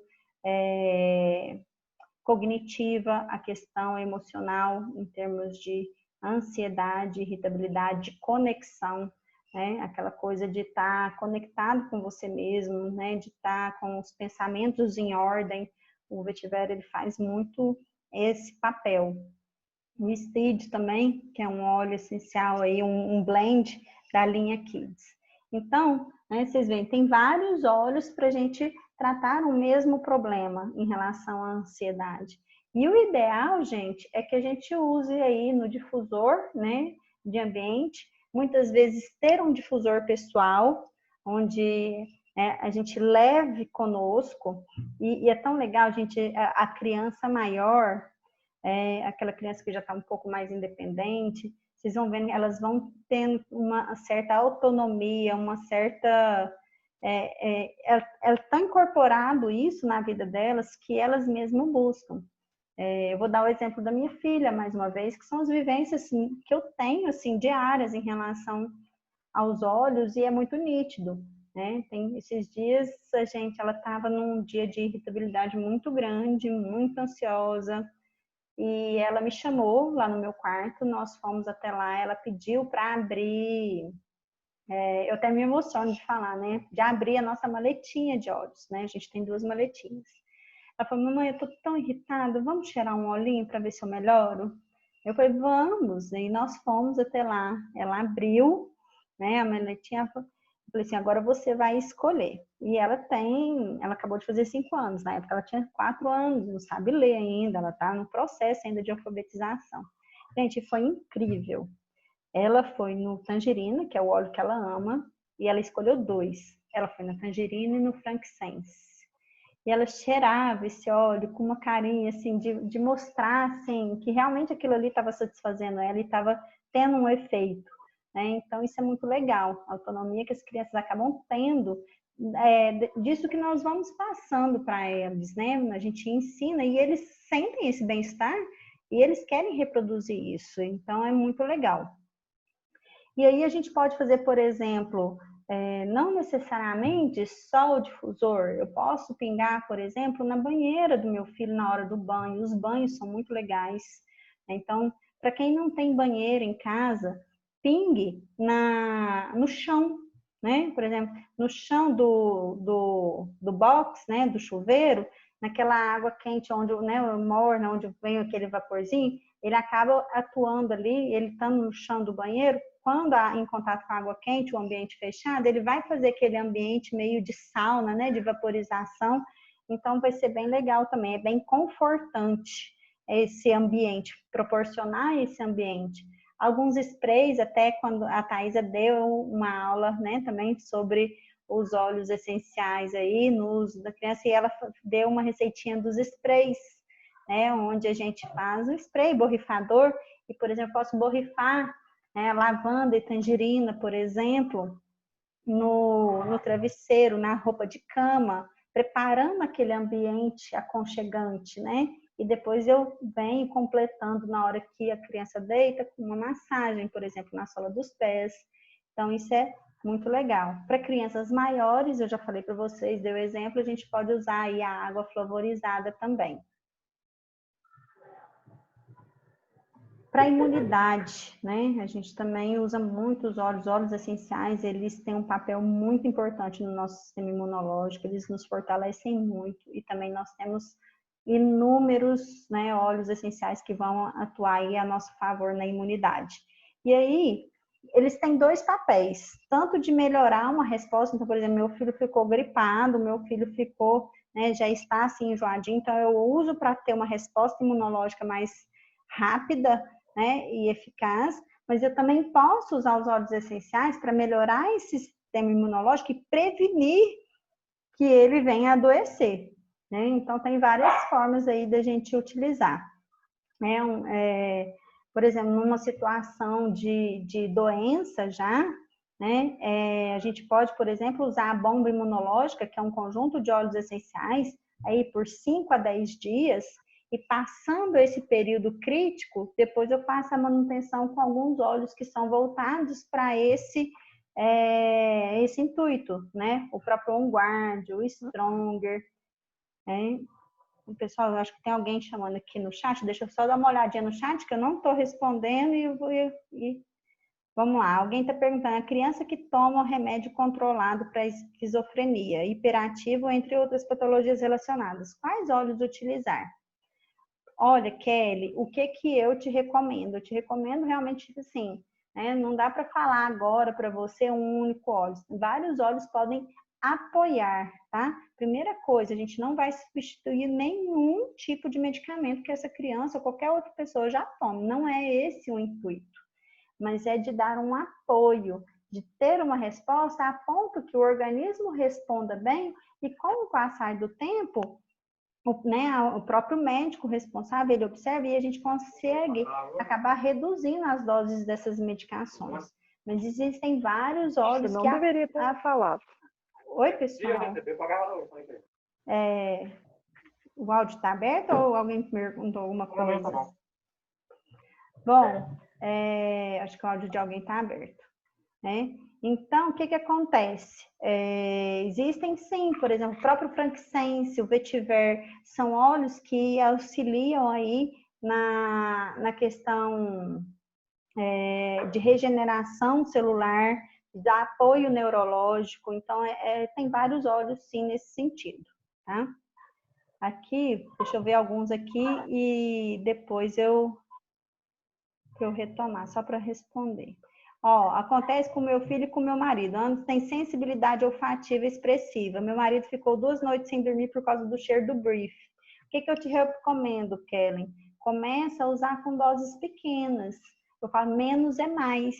cognitiva, a questão emocional, em termos de ansiedade, irritabilidade, de conexão, né? Aquela coisa de estar conectado com você mesmo, né? De estar com os pensamentos em ordem. O vetiver, ele faz muito esse papel. O Steed também, que é um óleo essencial aí, um blend da linha Kids. Então, né, vocês veem, tem vários óleos para a gente tratar o mesmo problema em relação à ansiedade. E o ideal, gente, é que a gente use aí no difusor, né, de ambiente, muitas vezes ter um difusor pessoal, onde a gente leve conosco, e é tão legal, gente, a criança maior, aquela criança que já está um pouco mais independente, vocês vão vendo, elas vão tendo uma certa autonomia, uma certa... ela está incorporado isso na vida delas, que elas mesmas buscam. Eu vou dar o exemplo da minha filha, mais uma vez, que são as vivências assim, que eu tenho assim, diárias em relação aos olhos, e é muito nítido. Né? Tem esses dias, ela estava num dia de irritabilidade muito grande, muito ansiosa, e ela me chamou lá no meu quarto, nós fomos até lá, ela pediu para abrir, eu até me emociono de falar, né? De abrir a nossa maletinha de óleos, né? A gente tem 2 maletinhas. Ela falou, mamãe, eu tô tão irritada, vamos cheirar um olhinho para ver se eu melhoro? Eu falei, vamos, e nós fomos até lá. Ela abriu, né, a maletinha, eu falei assim, agora você vai escolher. E ela acabou de fazer 5 anos, na época ela tinha 4 anos, não sabe ler ainda, ela tá no processo ainda de alfabetização. Gente, foi incrível. Ela foi no tangerina, que é o óleo que ela ama, e ela escolheu 2. Ela foi na tangerina e no frankincense. e ela cheirava esse óleo com uma carinha, assim, de mostrar, assim, que realmente aquilo ali estava satisfazendo ela e estava tendo um efeito, né? Então, isso é muito legal, a autonomia que as crianças acabam tendo, disso que nós vamos passando para eles, né? A gente ensina e eles sentem esse bem-estar e eles querem reproduzir isso, então é muito legal. E aí a gente pode fazer, por exemplo, não necessariamente só o difusor. Eu posso pingar, por exemplo, na banheira do meu filho na hora do banho. Os banhos são muito legais. Então, para quem não tem banheiro em casa, pingue no chão, né? Por exemplo, no chão do box, né? Do chuveiro, naquela água quente onde, né, morna, onde vem aquele vaporzinho, ele acaba atuando ali, ele estando no chão do banheiro, quando em contato com a água quente, o ambiente fechado, ele vai fazer aquele ambiente meio de sauna, né, de vaporização, então vai ser bem legal também, é bem confortante esse ambiente, proporcionar esse ambiente. Alguns sprays, até quando a Thaisa deu uma aula, né, também sobre os óleos essenciais aí no uso da criança, e ela deu uma receitinha dos sprays, né, onde a gente faz o spray borrifador, e, por exemplo, posso borrifar lavanda e tangerina, por exemplo, no travesseiro, na roupa de cama, preparando aquele ambiente aconchegante, né? E depois eu venho completando na hora que a criança deita com uma massagem, por exemplo, na sola dos pés. Então, isso é muito legal. Para crianças maiores, eu já falei para vocês, dei o exemplo, a gente pode usar aí a água flavorizada também. Para a imunidade, né? A gente também usa muito os óleos essenciais, eles têm um papel muito importante no nosso sistema imunológico, eles nos fortalecem muito e também nós temos inúmeros, né, óleos essenciais que vão atuar aí a nosso favor na imunidade. E aí, eles têm dois papéis, tanto de melhorar uma resposta, então, por exemplo, meu filho ficou gripado, meu filho ficou, né, já está assim enjoadinho, então eu uso para ter uma resposta imunológica mais rápida, né, e eficaz, mas eu também posso usar os óleos essenciais para melhorar esse sistema imunológico e prevenir que ele venha a adoecer, né? Então, tem várias formas aí da gente utilizar. Por exemplo, numa situação de doença já, né, a gente pode, por exemplo, usar a bomba imunológica, que é um conjunto de óleos essenciais, aí por 5 a 10 dias, e passando esse período crítico, depois eu faço a manutenção com alguns óleos que são voltados para esse intuito, né? O próprio On Guard, o Stronger. O pessoal, eu acho que tem alguém chamando aqui no chat, deixa eu só dar uma olhadinha no chat, que eu não estou respondendo e vamos lá. Alguém está perguntando, a criança que toma remédio controlado para esquizofrenia, hiperativo, entre outras patologias relacionadas, quais óleos utilizar? Olha, Kelly, o que eu te recomendo? Eu te recomendo realmente, assim, né? Não dá para falar agora para você um único óleo. Vários óleos podem apoiar, tá? Primeira coisa, a gente não vai substituir nenhum tipo de medicamento que essa criança ou qualquer outra pessoa já tome. Não é esse o intuito, mas é de dar um apoio, de ter uma resposta a ponto que o organismo responda bem e com o passar do tempo, o próprio médico responsável, ele observa e a gente consegue acabar reduzindo as doses dessas medicações. Mas existem vários óleos que... Não deveria ter falado. Oi, pessoal. O áudio está aberto ou alguém perguntou alguma coisa? Bom, acho que o áudio de alguém está aberto, né? Então, o que acontece? Existem sim, por exemplo, o próprio frankincense, o vetiver, são óleos que auxiliam aí na questão de regeneração celular, dá apoio neurológico, então tem vários óleos sim nesse sentido, tá? Aqui, deixa eu ver alguns aqui e depois eu retomar, só para responder. Acontece com meu filho e com meu marido. Ambos têm sensibilidade olfativa expressiva. Meu marido ficou 2 noites sem dormir por causa do cheiro do brief. O que eu te recomendo, Kellen? Começa a usar com doses pequenas. Eu falo, menos é mais.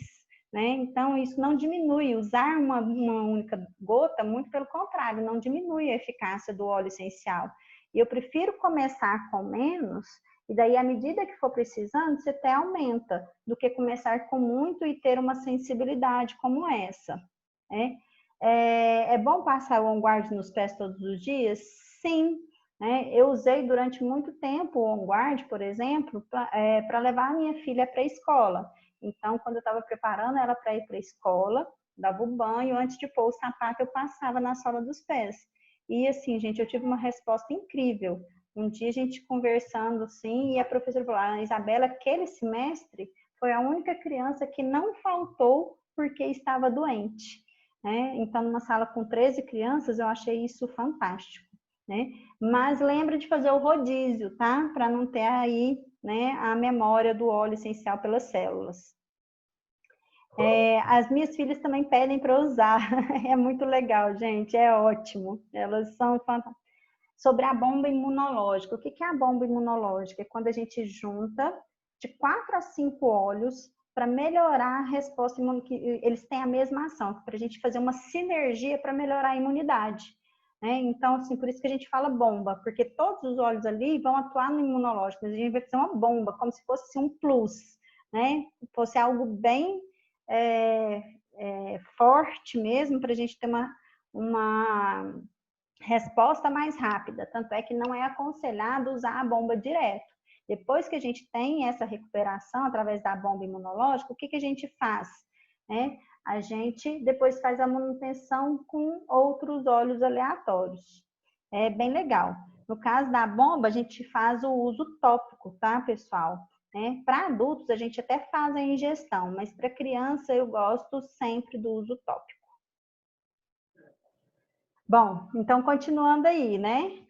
né? Então, isso não diminui. Usar uma única gota, muito pelo contrário, não diminui a eficácia do óleo essencial. E eu prefiro começar com menos, e daí, à medida que for precisando, você até aumenta, do que começar com muito e ter uma sensibilidade como essa, né? É bom passar o On Guard nos pés todos os dias? Sim. Né? Eu usei durante muito tempo o On Guard, por exemplo, para levar a minha filha para a escola. Então, quando eu estava preparando ela para ir para a escola, dava o banho, antes de pôr o sapato, eu passava na sola dos pés. E assim, gente, eu tive uma resposta incrível. Um dia a gente conversando assim, e a professora falou: a Isabela, aquele semestre, foi a única criança que não faltou porque estava doente. Né? Então, numa sala com 13 crianças, eu achei isso fantástico. Né? Mas lembra de fazer o rodízio, tá? Para não ter aí, né, a memória do óleo essencial pelas células. As minhas filhas também pedem para usar. É muito legal, gente. É ótimo. Elas são fantásticas. Sobre a bomba imunológica. O que é a bomba imunológica? É quando a gente junta de 4 a 5 óleos para melhorar a resposta imunológica. Eles têm a mesma ação, para a gente fazer uma sinergia para melhorar a imunidade. Né? Então, assim, por isso que a gente fala bomba, porque todos os óleos ali vão atuar no imunológico, mas a gente vai fazer uma bomba, como se fosse um plus, né? Fosse algo bem forte mesmo, para a gente ter uma resposta mais rápida. Tanto é que não é aconselhado usar a bomba direto. Depois que a gente tem essa recuperação através da bomba imunológica, o que a gente faz? Né? A gente depois faz a manutenção com outros óleos aleatórios. É bem legal. No caso da bomba, a gente faz o uso tópico, tá, pessoal? Né? Para adultos, a gente até faz a ingestão, mas para criança eu gosto sempre do uso tópico. Bom, então continuando aí, né?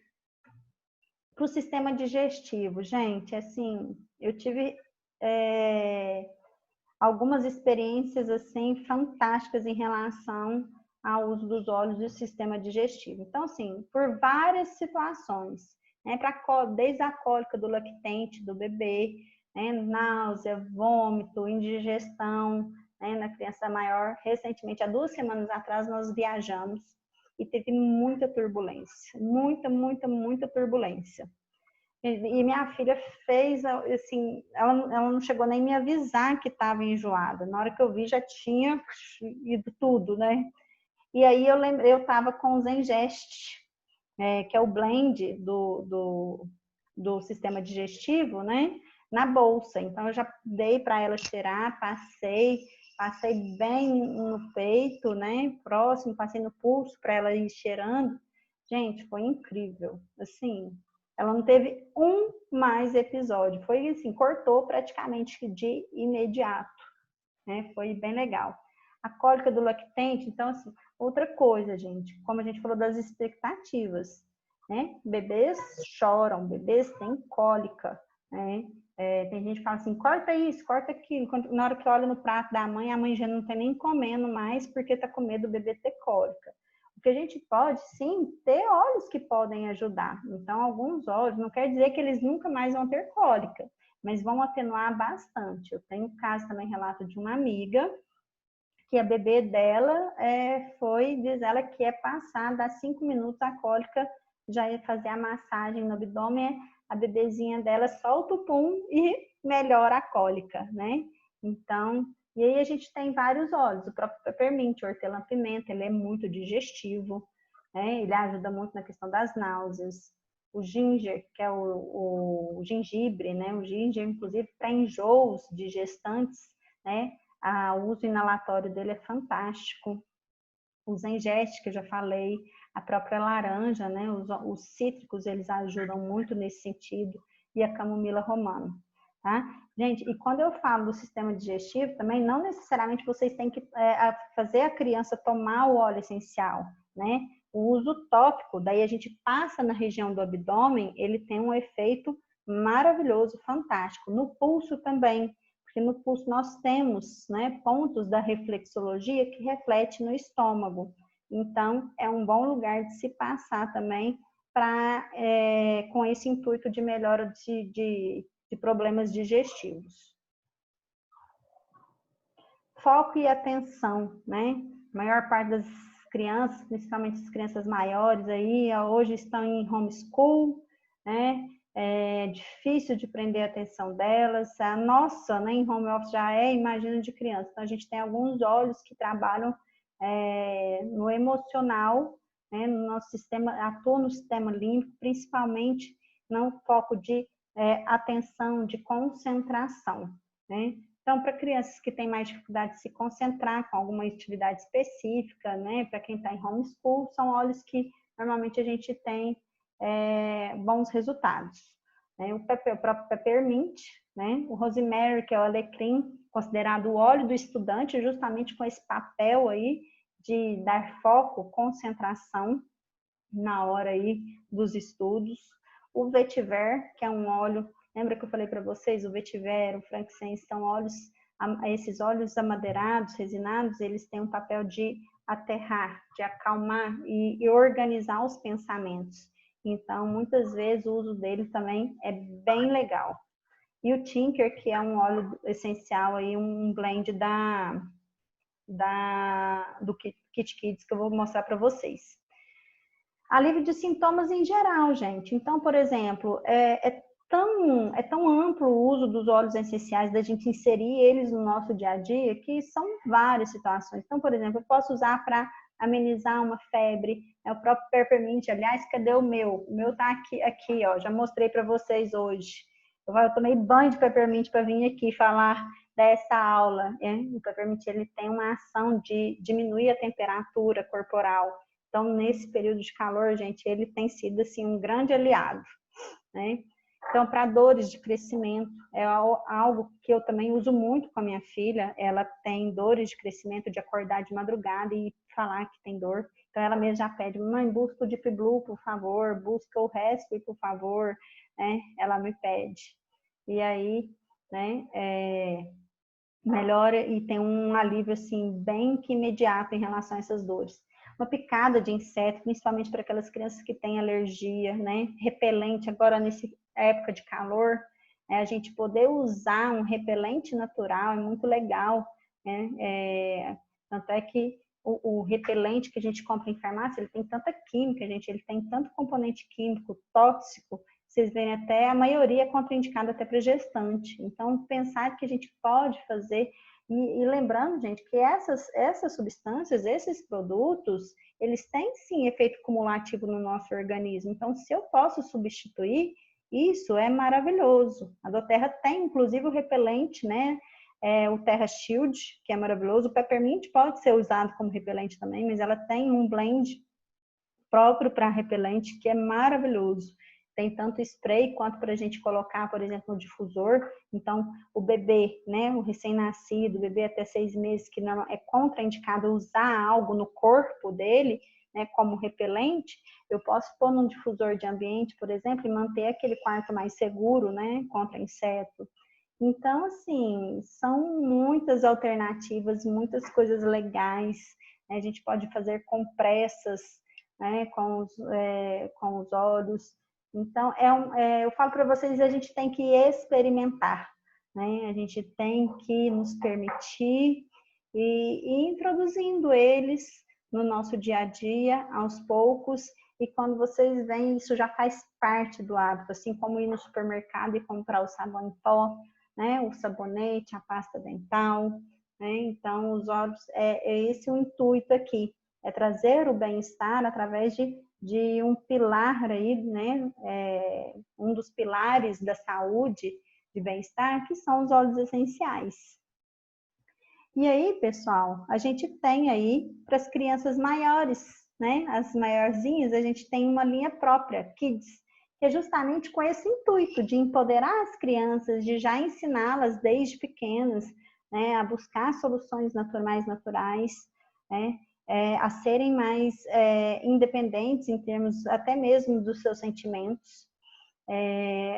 Para o sistema digestivo, gente, assim, eu tive algumas experiências assim fantásticas em relação ao uso dos óleos e o sistema digestivo. Então, assim, por várias situações, né? Desde a cólica do lactente do bebê, né? Náusea, vômito, indigestão, né? Na criança maior. Recentemente, há 2 semanas atrás, nós viajamos e teve muita turbulência, muita turbulência. E minha filha fez, assim, ela não chegou nem me avisar que estava enjoada. Na hora que eu vi, já tinha ido tudo, né? E aí eu lembrei, eu estava com o Zengest, que é o blend do sistema digestivo, né? Na bolsa. Então eu já dei para ela cheirar, passei bem no peito, né? Próximo, passei no pulso para ela ir cheirando. Gente, foi incrível. Assim, ela não teve um mais episódio. Foi assim, cortou praticamente de imediato, né? Foi bem legal. A cólica do lactente, então, assim, outra coisa, gente, como a gente falou das expectativas, né? Bebês choram, bebês têm cólica, né? Tem gente que fala assim, corta isso, corta aquilo. Na hora que olha no prato da mãe, a mãe já não está nem comendo mais porque está com medo do bebê ter cólica. O que a gente pode, sim, ter óleos que podem ajudar. Então, alguns óleos, não quer dizer que eles nunca mais vão ter cólica, mas vão atenuar bastante. Eu tenho um caso também, relato de uma amiga, que a bebê dela diz ela que passar, dá 5 minutos, a cólica já ia fazer a massagem no abdômen, a bebezinha dela solta o pum e melhora a cólica, né? Então, e aí a gente tem vários óleos, o próprio peppermint, hortelã-pimenta, ele é muito digestivo, né? Ele ajuda muito na questão das náuseas. O ginger, que é o gengibre, né? O ginger, inclusive, para enjoos de gestantes, né? O uso inalatório dele é fantástico. O Zengest, que eu já falei, a própria laranja, né? Os cítricos, eles ajudam muito nesse sentido, e a camomila romana, tá? Gente, e quando eu falo do sistema digestivo, também não necessariamente vocês têm que fazer a criança tomar o óleo essencial, né? O uso tópico, daí a gente passa na região do abdômen, ele tem um efeito maravilhoso, fantástico. No pulso também, porque no pulso nós temos, né, pontos da reflexologia que reflete no estômago. Então, é um bom lugar de se passar também com esse intuito de melhora de problemas digestivos. foco e atenção, né? A maior parte das crianças, principalmente as crianças maiores aí, hoje estão em homeschool, né? É difícil de prender a atenção delas. A nossa, né, em home office já imagina de criança. Então, a gente tem alguns olhos que trabalham no emocional, né, no nosso sistema, atuam no sistema límbico, principalmente no foco de atenção, de concentração, né? Então, para crianças que têm mais dificuldade de se concentrar com alguma atividade específica, né, para quem está em homeschool, são olhos que normalmente a gente tem bons resultados. Né? O próprio peppermint, né? O rosemary, que é o alecrim, considerado o óleo do estudante, justamente com esse papel aí de dar foco, concentração na hora aí dos estudos. O vetiver, que é um óleo, lembra que eu falei para vocês, o vetiver, o frankincense, são óleos, esses óleos amadeirados, resinados, eles têm um papel de aterrar, de acalmar e organizar os pensamentos. Então, muitas vezes o uso dele também é bem legal. E o Tinker, que é um óleo essencial aí, um blend do Kit Kids que eu vou mostrar para vocês. Alívio de sintomas em geral, gente. Então, por exemplo, é tão amplo o uso dos óleos essenciais, da gente inserir eles no nosso dia a dia, que são várias situações. Então, por exemplo, eu posso usar para amenizar uma febre, o próprio peppermint. Aliás, cadê o meu? O meu tá aqui, ó, já mostrei para vocês hoje. Eu tomei banho de peppermint para vir aqui falar dessa aula. O peppermint, ele tem uma ação de diminuir a temperatura corporal. Então, nesse período de calor, gente, ele tem sido, assim, um grande aliado, né? Então, para dores de crescimento, é algo que eu também uso muito com a minha filha. Ela tem dores de crescimento, de acordar de madrugada e falar que tem dor. Então, ela mesma já pede, mãe, busca o Deep Blue, por favor, busca o Rescue, por favor, né? Ela me pede. E aí, né, melhora e tem um alívio, assim, bem que imediato em relação a essas dores. Uma picada de inseto, principalmente para aquelas crianças que têm alergia, né? Repelente, agora nessa época de calor, a gente poder usar um repelente natural é muito legal, né? Tanto é que o repelente que a gente compra em farmácia, ele tem tanta química, gente, ele tem tanto componente químico tóxico, vocês veem até a maioria é contraindicada até para gestante. Então, pensar que a gente pode fazer. E lembrando, gente, que essas substâncias, esses produtos, eles têm sim efeito cumulativo no nosso organismo. Então, se eu posso substituir, isso é maravilhoso. A doTERRA tem, inclusive, o repelente, né? O Terra Shield, que é maravilhoso. O Peppermint pode ser usado como repelente também, mas ela tem um blend próprio para repelente que é maravilhoso. Tem tanto spray quanto para a gente colocar, por exemplo, no difusor. Então, o bebê, né, o recém-nascido, o bebê até 6 meses, que não é contraindicado usar algo no corpo dele, né, como repelente, eu posso pôr num difusor de ambiente, por exemplo, e manter aquele quarto mais seguro, né, contra inseto. Então, assim, são muitas alternativas, muitas coisas legais. A gente pode fazer compressas, né, com os olhos. Então, eu falo para vocês, a gente tem que experimentar, né? A gente tem que nos permitir e ir introduzindo eles no nosso dia a dia, aos poucos, e quando vocês veem, isso já faz parte do hábito, assim como ir no supermercado e comprar o sabão em pó, né? O sabonete, a pasta dental, né? Então, os olhos, é esse o intuito aqui, é trazer o bem-estar através de um pilar aí, né? Um dos pilares da saúde, de bem-estar, que são os óleos essenciais. E aí, pessoal, a gente tem aí para as crianças maiores, né? As maiorzinhas, a gente tem uma linha própria, Kids, que é justamente com esse intuito de empoderar as crianças, de já ensiná-las desde pequenas, né, a buscar soluções naturais, né? A serem mais independentes em termos até mesmo dos seus sentimentos.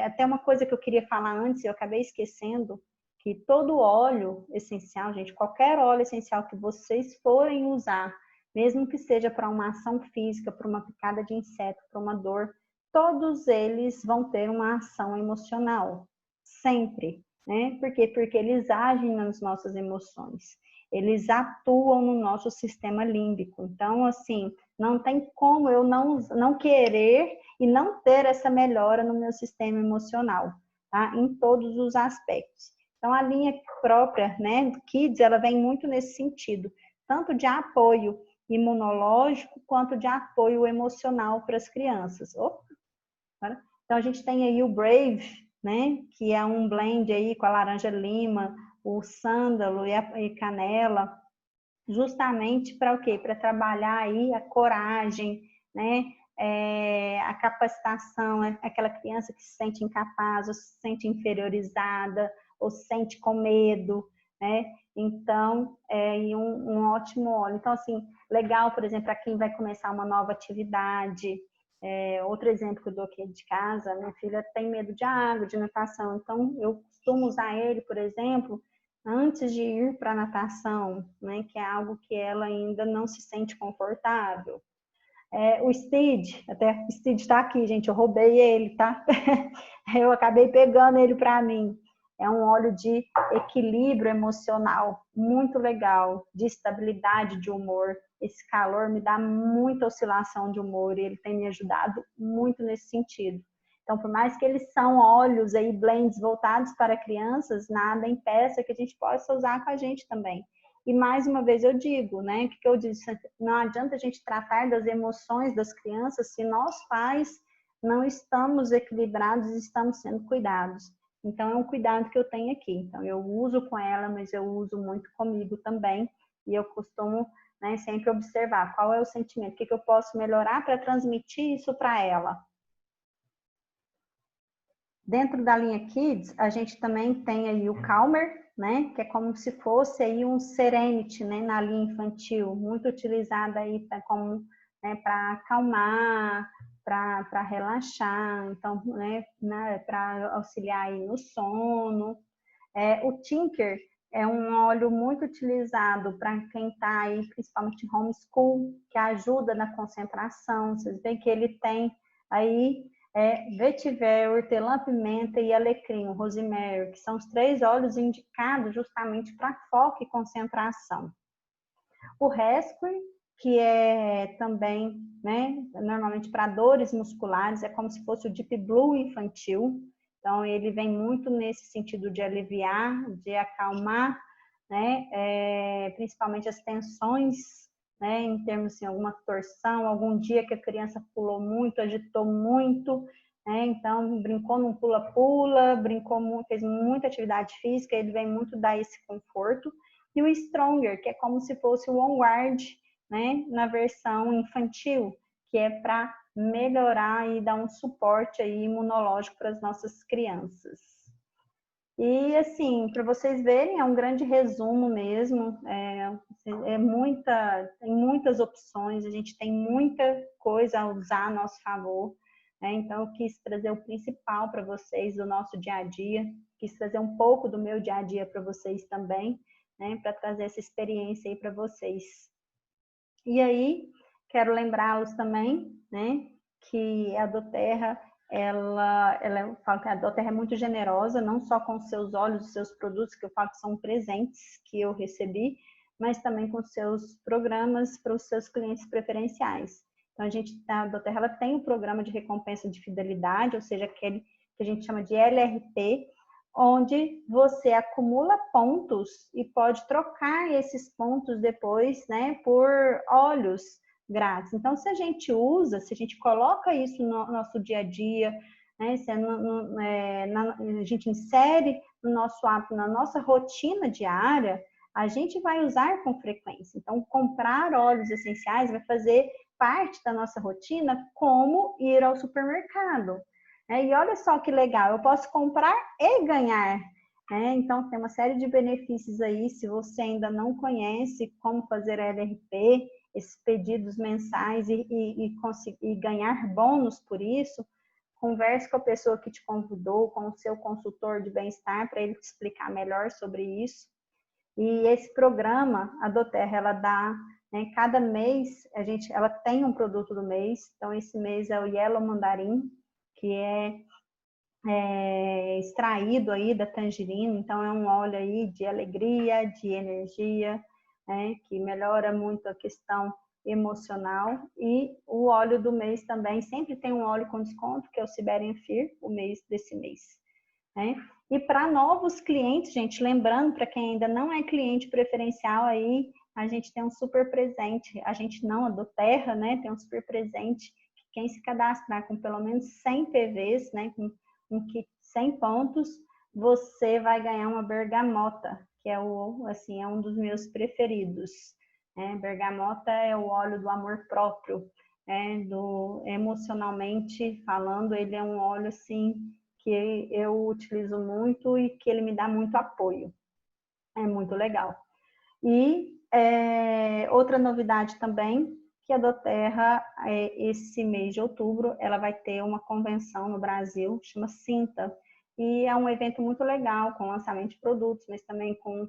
Até uma coisa que eu queria falar antes, eu acabei esquecendo, que todo óleo essencial, gente, qualquer óleo essencial que vocês forem usar, mesmo que seja para uma ação física, para uma picada de inseto, para uma dor, todos eles vão ter uma ação emocional, sempre. né? Por quê? Porque eles agem nas nossas emoções, eles atuam no nosso sistema límbico. Então, assim, não tem como eu não querer e não ter essa melhora no meu sistema emocional, tá? Em todos os aspectos. Então, a linha própria, né, do Kids, ela vem muito nesse sentido, tanto de apoio imunológico quanto de apoio emocional para as crianças. Então, a gente tem aí o Brave, né, que é um blend aí com a laranja-lima, o sândalo e canela, justamente para o quê? Para trabalhar aí a coragem, né, a capacitação, aquela criança que se sente incapaz, ou se sente inferiorizada, ou se sente com medo, né? Então, um ótimo óleo. Então, assim, legal, por exemplo, para quem vai começar uma nova atividade. Outro exemplo que eu dou aqui de casa, minha filha tem medo de água, de natação, então eu costumo usar ele, por exemplo, antes de ir para a natação, né, que é algo que ela ainda não se sente confortável. O Steed, até o Steed está aqui, gente, eu roubei ele, tá? Eu acabei pegando ele para mim. É um óleo de equilíbrio emocional, muito legal, de estabilidade de humor. Esse calor me dá muita oscilação de humor e ele tem me ajudado muito nesse sentido. Então, por mais que eles são óleos aí, blends voltados para crianças, nada impeça que a gente possa usar com a gente também. E mais uma vez eu digo, né? O que eu disse? Não adianta a gente tratar das emoções das crianças se nós pais não estamos equilibrados e estamos sendo cuidados. Então, é um cuidado que eu tenho aqui. Então, eu uso com ela, mas eu uso muito comigo também. E eu costumo, né, sempre observar qual é o sentimento, o que eu posso melhorar para transmitir isso para ela. Dentro da linha Kids, a gente também tem aí o Calmer, né, que é como se fosse aí um Serenity, né, na linha infantil, muito utilizada aí como, né, para acalmar, para relaxar, então, né, para auxiliar aí no sono. O Tinker é um óleo muito utilizado para quem está aí, principalmente em homeschool, que ajuda na concentração. Vocês veem que ele tem aí vetiver, hortelã-pimenta e alecrim, o rosemary, que são os 3 óleos indicados justamente para foco e concentração. O Rescue, que é também, né, normalmente para dores musculares, é como se fosse o Deep Blue infantil. Então, ele vem muito nesse sentido de aliviar, de acalmar, né, principalmente as tensões, né, em termos de alguma torção, algum dia que a criança pulou muito, agitou muito, né, então brincou num pula-pula, brincou muito, fez muita atividade física, ele vem muito dar esse conforto. E o Stronger, que é como se fosse o OnGuard, né, na versão infantil, que é para melhorar e dar um suporte aí imunológico para as nossas crianças. E assim, para vocês verem, é um grande resumo mesmo, tem muitas opções, a gente tem muita coisa a usar a nosso favor, né? Então eu quis trazer o principal para vocês do nosso dia a dia, quis trazer um pouco do meu dia a dia para vocês também, né? Para trazer essa experiência aí para vocês. E aí, quero lembrá-los também, né, que a doTERRA, eu falo que a doTERRA é muito generosa, não só com os seus óleos, os seus produtos, que eu falo que são presentes que eu recebi, mas também com seus programas para os seus clientes preferenciais. Então, a doTERRA ela tem um programa de recompensa de fidelidade, ou seja, aquele que a gente chama de LRP, onde você acumula pontos e pode trocar esses pontos depois, né, por óleos grátis. Então, se a gente usa, se a gente coloca isso no nosso dia a dia, né, a gente insere no nosso hábito, na nossa rotina diária, a gente vai usar com frequência. Então, comprar óleos essenciais vai fazer parte da nossa rotina, como ir ao supermercado. E olha só que legal, eu posso comprar e ganhar. Então, tem uma série de benefícios aí. Se você ainda não conhece como fazer LRP, esses pedidos mensais e ganhar bônus por isso, converse com a pessoa que te convidou, com o seu consultor de bem-estar, para ele te explicar melhor sobre isso. E esse programa, a doTERRA, ela dá, né, cada mês, ela tem um produto do mês. Então, esse mês é o Yellow Mandarim, que é extraído aí da tangerina, então é um óleo aí de alegria, de energia, né, que melhora muito a questão emocional. E o óleo do mês também, sempre tem um óleo com desconto, que é o Siberian Fir, o mês desse mês, né? E para novos clientes, gente, lembrando, para quem ainda não é cliente preferencial aí, a gente tem um super presente, a gente não, a doTERRA, né, tem um super presente, que quem se cadastrar com pelo menos 100 PVs, né, com um kit 100 pontos, você vai ganhar uma bergamota, que é assim, é um dos meus preferidos. Bergamota é o óleo do amor próprio, emocionalmente falando, ele é um óleo assim que eu utilizo muito e que ele me dá muito apoio. É muito legal. E outra novidade também, que a doTERRA, esse mês de outubro, ela vai ter uma convenção no Brasil, chama Sinta, e é um evento muito legal, com lançamento de produtos, mas também com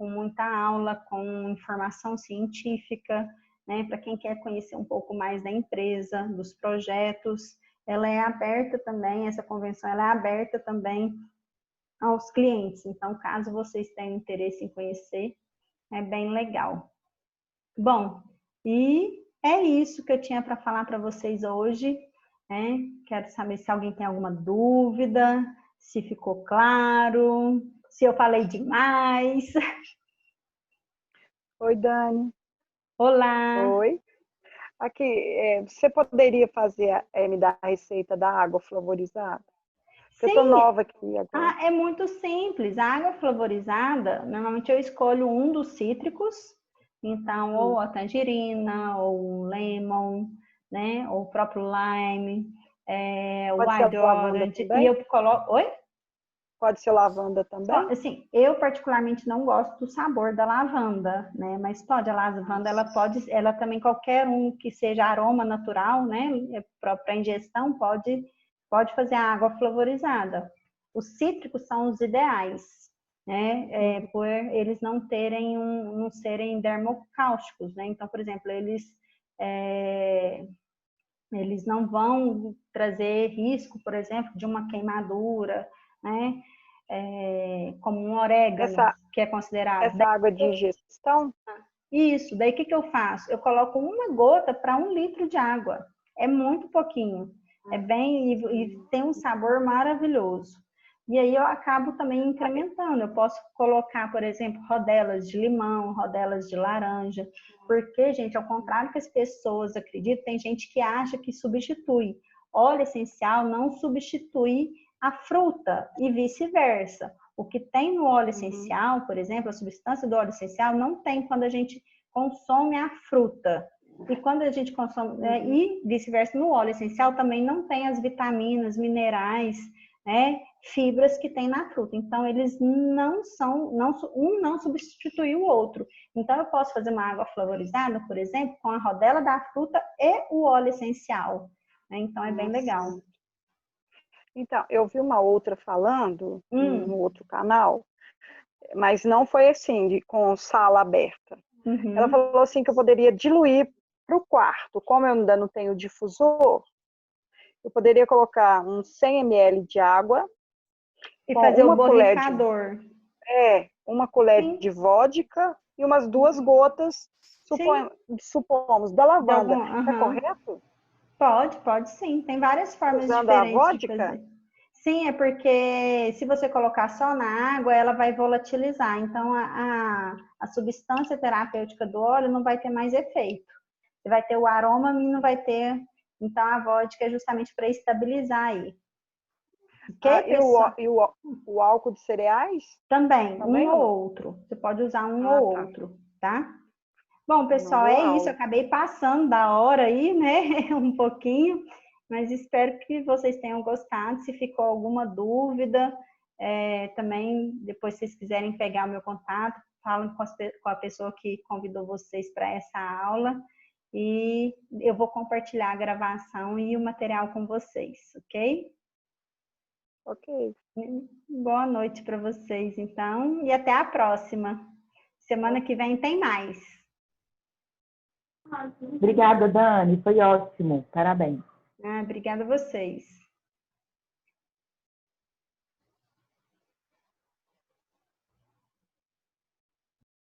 muita aula, com informação científica, né, para quem quer conhecer um pouco mais da empresa, dos projetos. Ela é aberta também, essa convenção ela é aberta também aos clientes, então caso vocês tenham interesse em conhecer, é bem legal. Bom, e é isso que eu tinha para falar para vocês hoje, né? Quero saber se alguém tem alguma dúvida, se ficou claro, se eu falei demais. Oi, Dani. Olá! Oi. Aqui, você poderia me dar a receita da água flavorizada? Porque eu tô Sim, nova aqui agora. é muito simples. A água flavorizada, normalmente eu escolho um dos cítricos, então, ou a tangerina, ou um lemon, né? Ou o próprio lime, o Pode ser wild lavanda orange. E também? eu coloco. Oi? Pode ser lavanda também? Assim, eu particularmente não gosto do sabor da lavanda, né? Mas pode, a lavanda, ela também, qualquer um que seja aroma natural, né? Para ingestão, pode fazer a água flavorizada. Os cítricos são os ideais, né? Por eles não serem dermocáusticos, né? Então, por exemplo, eles não vão trazer risco, por exemplo, de uma queimadura, né? Como um orégano, que é considerado. Essa água de ingestão? Isso, daí o que eu faço? Eu coloco uma gota para 1 litro de água. É muito pouquinho. E tem um sabor maravilhoso. E aí eu acabo também incrementando. Eu posso colocar, por exemplo, rodelas de limão, rodelas de laranja. Porque, gente, ao contrário que as pessoas acreditam, tem gente que acha que substitui. Óleo essencial não substitui a fruta e vice-versa. O que tem no óleo essencial, por exemplo, a substância do óleo essencial não tem quando a gente consome a fruta. E quando a gente consome, e vice-versa, no óleo essencial também não tem as vitaminas, minerais, né, fibras que tem na fruta. Então, eles um não substitui o outro. Então, eu posso fazer uma água flavorizada, por exemplo, com a rodela da fruta e o óleo essencial. Né? Então, é bem legal. Então, eu vi uma outra falando no outro canal, mas não foi assim, com sala aberta. Ela falou assim que eu poderia diluir para o quarto. Como eu ainda não tenho difusor, eu poderia colocar uns 100 ml de água e fazer o borrifador. Uma colher Sim. de vodka e umas 2 gotas, supomos, da lavanda. É correto? Pode sim. Tem várias formas usando a diferentes de vodka? fazer. Sim, é porque se você colocar só na água, ela vai volatilizar. Então, a substância terapêutica do óleo não vai ter mais efeito. Você vai ter o aroma e não vai ter. Então, a vodka é justamente para estabilizar aí. E o álcool de cereais? Também, um ou outro. Você pode usar um ou outro, tá? Bom, pessoal, é isso. Eu acabei passando da hora aí, né? Um pouquinho. Mas espero que vocês tenham gostado. Se ficou alguma dúvida, também, depois se vocês quiserem pegar o meu contato, falem com a pessoa que convidou vocês para essa aula. E eu vou compartilhar a gravação e o material com vocês, ok? Ok. Boa noite para vocês, então. E até a próxima. Semana que vem tem mais. Obrigada, Dani. Foi ótimo. Parabéns. Obrigada a vocês.